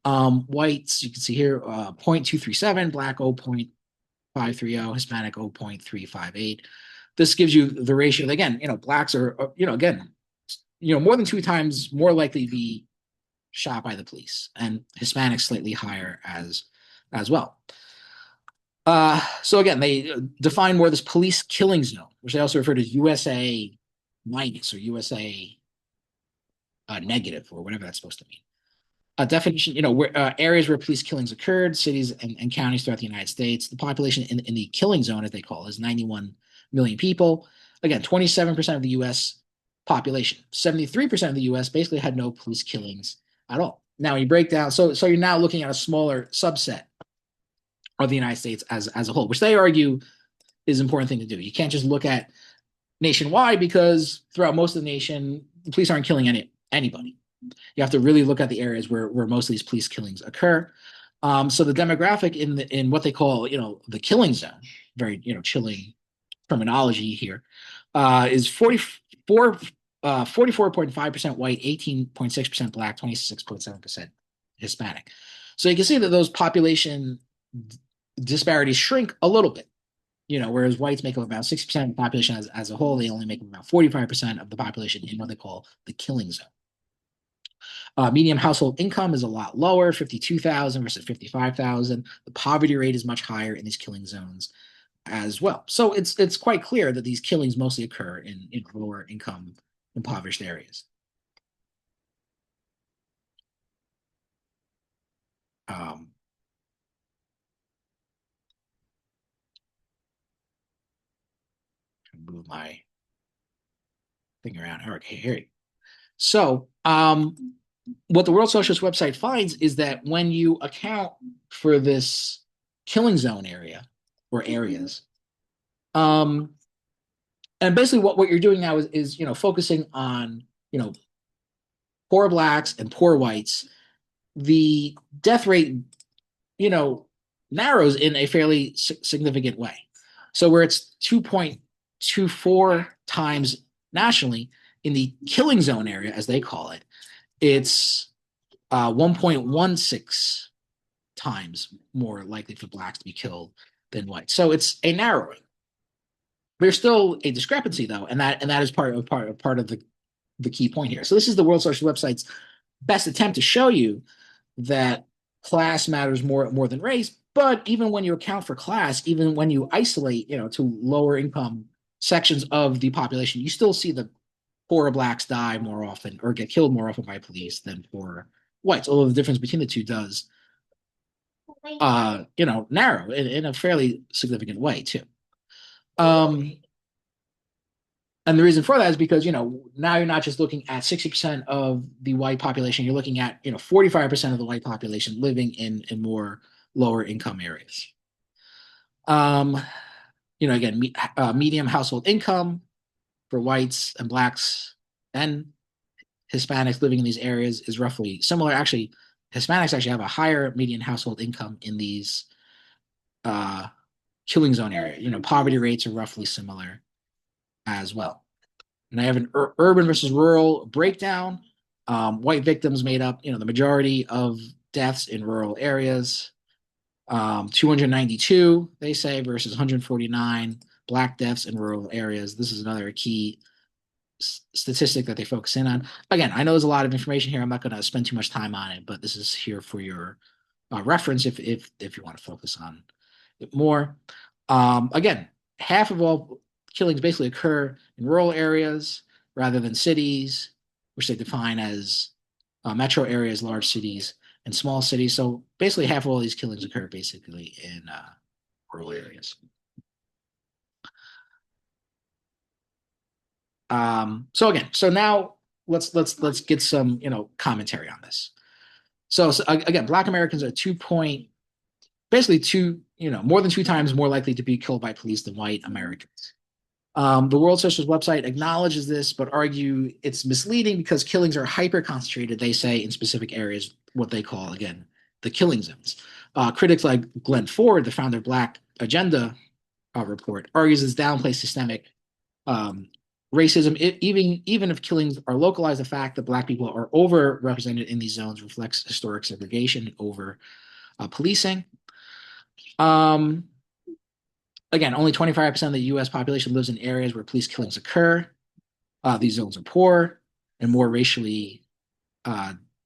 Speaker 1: Whites, you can see here, 0.237, black 0.530, Hispanic 0.358. This gives you the ratio. Again, blacks are, more than 2 times more likely to be shot by the police, and Hispanics slightly higher as well. So again, they define more this police killing zone, which they also refer to as USA minus or USA negative, or whatever that's supposed to mean. A definition, where areas where police killings occurred, cities and counties throughout the United States. The population in the killing zone, as they call it, is 91 million people. Again, 27% of the U.S. population. 73% of the U.S. basically had no police killings at all. Now you break down, so you're now looking at a smaller subset of the United States as a whole, which they argue is an important thing to do. You can't just look at nationwide, because throughout most of the nation, the police aren't killing anybody. You have to really look at the areas where most of these police killings occur. So the demographic in what they call, the killing zone, very, chilling terminology here, is 44.5% white, 18.6% black, 26.7% Hispanic. So you can see that those population disparities shrink a little bit, whereas whites make up about 60% of the population as a whole. They only make up about 45% of the population in what they call the killing zone. Median household income is a lot lower, 52,000 versus 55,000. The poverty rate is much higher in these killing zones as well. So it's quite clear that these killings mostly occur in lower income, impoverished areas. Move my thing around. Okay, here. So what the World Socialist website finds is that when you account for this killing zone area or areas, and basically what you're doing now is focusing on poor blacks and poor whites, the death rate narrows in a fairly significant way. So where it's 2.24 times nationally, in the killing zone area, as they call it, it's 1.16 times more likely for blacks to be killed than whites. So it's a narrowing. There's still a discrepancy though, and that is part of the key point here. So this is the World Social website's best attempt to show you that class matters more than race. But even when you account for class, even when you isolate, to lower income sections of the population, you still see the poorer blacks die more often or get killed more often by police than poorer whites. Although the difference between the two does, narrow in a fairly significant way too. Um, and the reason for that is because, now you're not just looking at 60% of the white population, you're looking at, 45% of the white population living in more lower income areas. Again, medium household income for whites and blacks and Hispanics living in these areas is roughly similar. Actually, Hispanics actually have a higher median household income in these killing zone area. Poverty rates are roughly similar as well. And I have an urban versus rural breakdown. White victims made up, the majority of deaths in rural areas. 292, they say, versus 149 black deaths in rural areas. This is another key statistic that they focus in on. Again, I know there's a lot of information here. I'm not going to spend too much time on it, but this is here for your reference if you want to focus on it more. Again, half of all killings basically occur in rural areas rather than cities, which they define as metro areas, large cities, and small cities. So basically half of all these killings occur basically in rural areas. So now let's get some commentary on this. So again, Black Americans are more than two times more likely to be killed by police than white Americans. The World Socialist website acknowledges this, but argue it's misleading because killings are hyper concentrated, they say, in specific areas, what they call, again, the killing zones. Critics like Glen Ford, the founder of Black Agenda report, argues it's downplays systemic racism. Even if killings are localized, the fact that Black people are overrepresented in these zones reflects historic segregation over policing. Again, only 25% of the U.S. population lives in areas where police killings occur. These zones are poor and more racially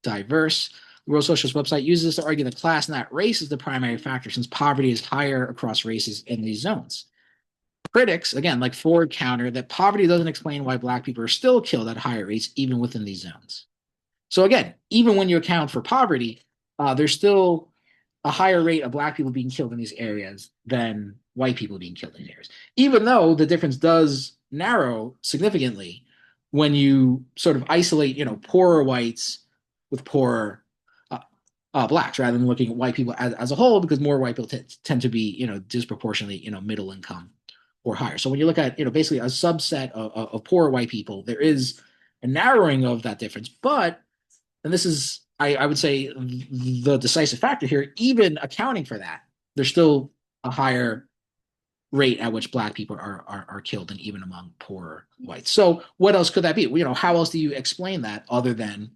Speaker 1: diverse. The World Socialist website uses this to argue that class, not race, is the primary factor, since poverty is higher across races in these zones. Critics, again, like Ford, counter that poverty doesn't explain why Black people are still killed at higher rates, even within these zones. So again, even when you account for poverty, there's still a higher rate of Black people being killed in these areas than white people being killed in areas, even though the difference does narrow significantly when you sort of isolate, poorer whites with poorer blacks, rather than looking at white people as a whole, because more white people tend to be, disproportionately, middle income or higher. So when you look at, basically a subset of poor white people, there is a narrowing of that difference. But, and this is, I would say, the decisive factor here, even accounting for that, there's still a higher rate at which Black people are killed than even among poor whites. So what else could that be? How else do you explain that other than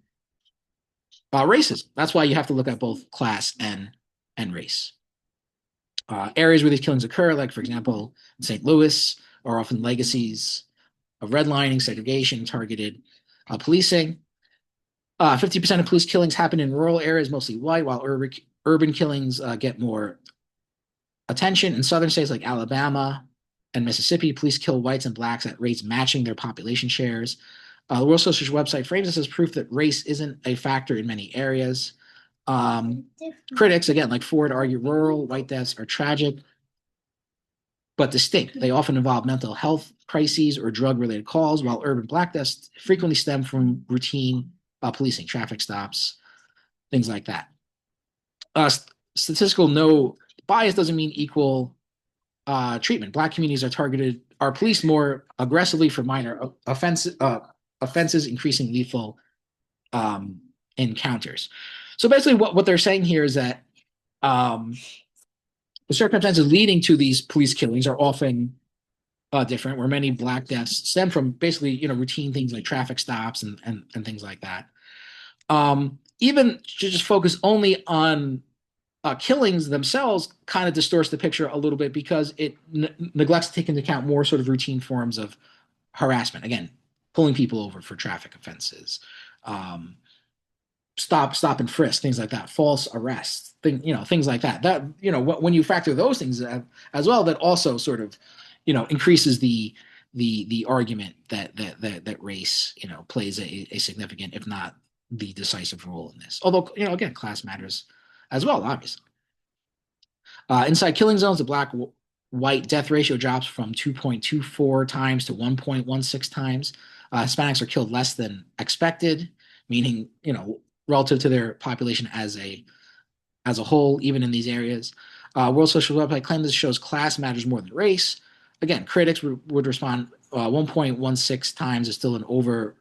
Speaker 1: racism? That's why you have to look at both class and race. Areas where these killings occur, like, for example, in St. Louis, are often legacies of redlining, segregation, targeted policing. 50% of police killings happen in rural areas, mostly white, while urban killings get more attention. In southern states like Alabama and Mississippi, police kill whites and blacks at rates matching their population shares. The World Socialist website frames this as proof that race isn't a factor in many areas. Critics, again, like Ford, argue rural white deaths are tragic but distinct. They often involve mental health crises or drug-related calls, while urban Black deaths frequently stem from routine policing, traffic stops, things like that. Statistical no bias doesn't mean equal treatment. Black communities are policed more aggressively for minor offenses, increasing lethal encounters. So basically what they're saying here is that the circumstances leading to these police killings are often different, where many Black deaths stem from basically, routine things like traffic stops and things like that. Even to just focus only on killings themselves kind of distorts the picture a little bit because it neglects to take into account more sort of routine forms of harassment. Again, pulling people over for traffic offenses, um, stop and frisk, things like that, false arrests, things like that. That when you factor those things as well, that also sort of increases the argument that race plays a significant, if not the decisive role in this. Although again, class matters as well, obviously. Inside killing zones, the black white death ratio drops from 2.24 times to 1.16 times. Hispanics are killed less than expected, meaning relative to their population as a whole, even in these areas. World Social Website claims this shows class matters more than race. Again, critics would respond 1.16 times is still an over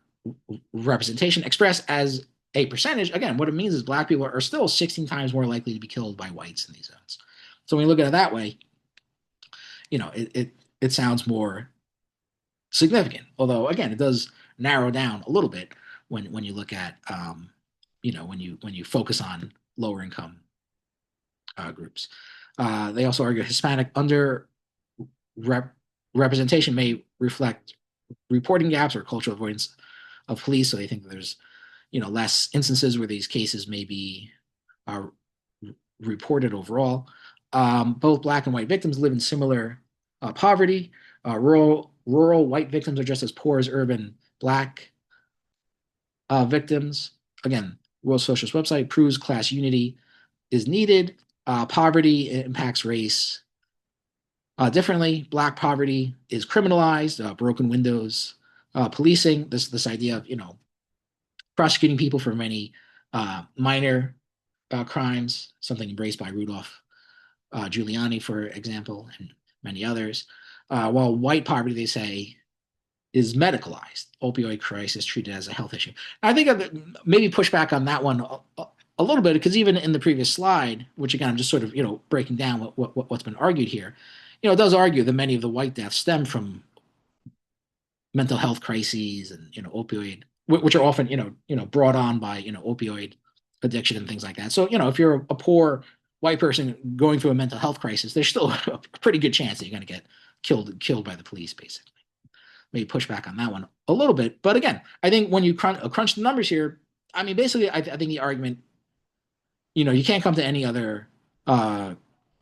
Speaker 1: representation expressed as a percentage. Again, what it means is black people are still 16 times more likely to be killed by whites in these zones. So when you look at it that way, it sounds more significant. Although again, it does narrow down a little bit when you look at when you focus on lower income groups. They also argue Hispanic under representation may reflect reporting gaps or cultural avoidance of police. So they think that there's less instances where these cases may be reported overall. Both black and white victims live in similar poverty. Rural white victims are just as poor as urban black victims. Again, World Socialist website proves class unity is needed. Poverty impacts race differently. Black poverty is criminalized. Broken windows, policing. This idea of prosecuting people for many minor crimes, something embraced by Rudolph Giuliani, for example, and many others. While white poverty, they say, is medicalized, opioid crisis treated as a health issue. I think I've maybe push back on that one a little bit because even in the previous slide, which again I'm just sort of breaking down what's been argued here, it does argue that many of the white deaths stem from mental health crises and opioid, which are often brought on by opioid addiction and things like that. So if you're a poor white person going through a mental health crisis, there's still a pretty good chance that you're going to get killed by the police, basically. Maybe push back on that one a little bit, but again, I think when you crunch the numbers here, I mean, basically, I think the argument, you can't come to any other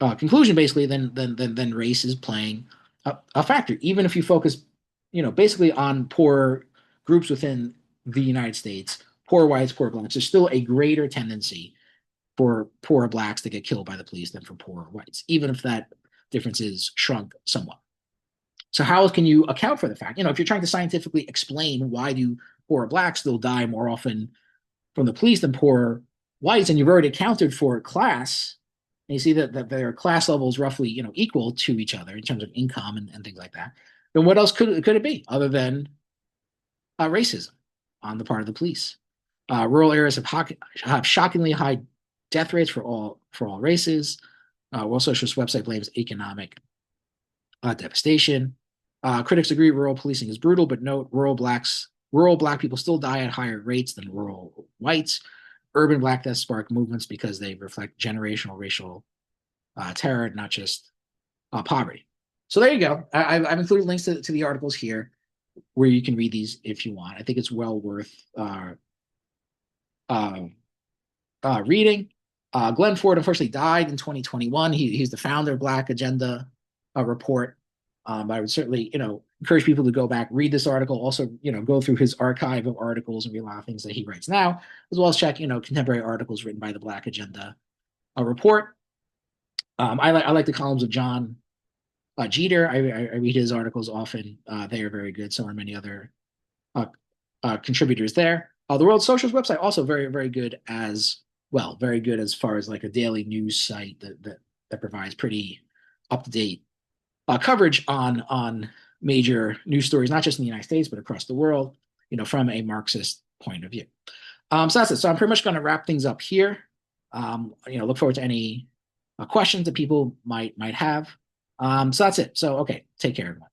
Speaker 1: conclusion basically than race is playing a factor, even if you focus, basically on poor groups within the United States, poor whites, poor blacks. There's still a greater tendency for poor blacks to get killed by the police than for poor whites, even if that difference is shrunk somewhat. So how can you account for the fact, if you're trying to scientifically explain why do poor blacks still die more often from the police than poor whites, and you've already accounted for class, and you see that their class levels roughly, equal to each other in terms of income and things like that, then what else could it be other than racism on the part of the police? Rural areas have shockingly high death rates for all races. World Socialist website blames economic devastation. Critics agree rural policing is brutal, but note rural black people still die at higher rates than rural whites. Urban black deaths spark movements because they reflect generational racial terror, not just poverty. So there you go. I've included links to the articles here where you can read these if you want. I think it's well worth reading. Glen Ford unfortunately died in 2021. He's the founder of Black Agenda Report. I would certainly, encourage people to go back, read this article, also, go through his archive of articles and read a lot of things that he writes now, as well as check, contemporary articles written by the Black Agenda Report. I like the columns of John Jeter. I read his articles often. They are very good. So are many other contributors there. The World Socialist website also very, very good as well. Very good as far as like a daily news site that provides pretty up-to-date coverage on major news stories, not just in the United States, but across the world, from a Marxist point of view. So that's it. So I'm pretty much going to wrap things up here. Look forward to any questions that people might have. So that's it. So, okay, take care, everyone.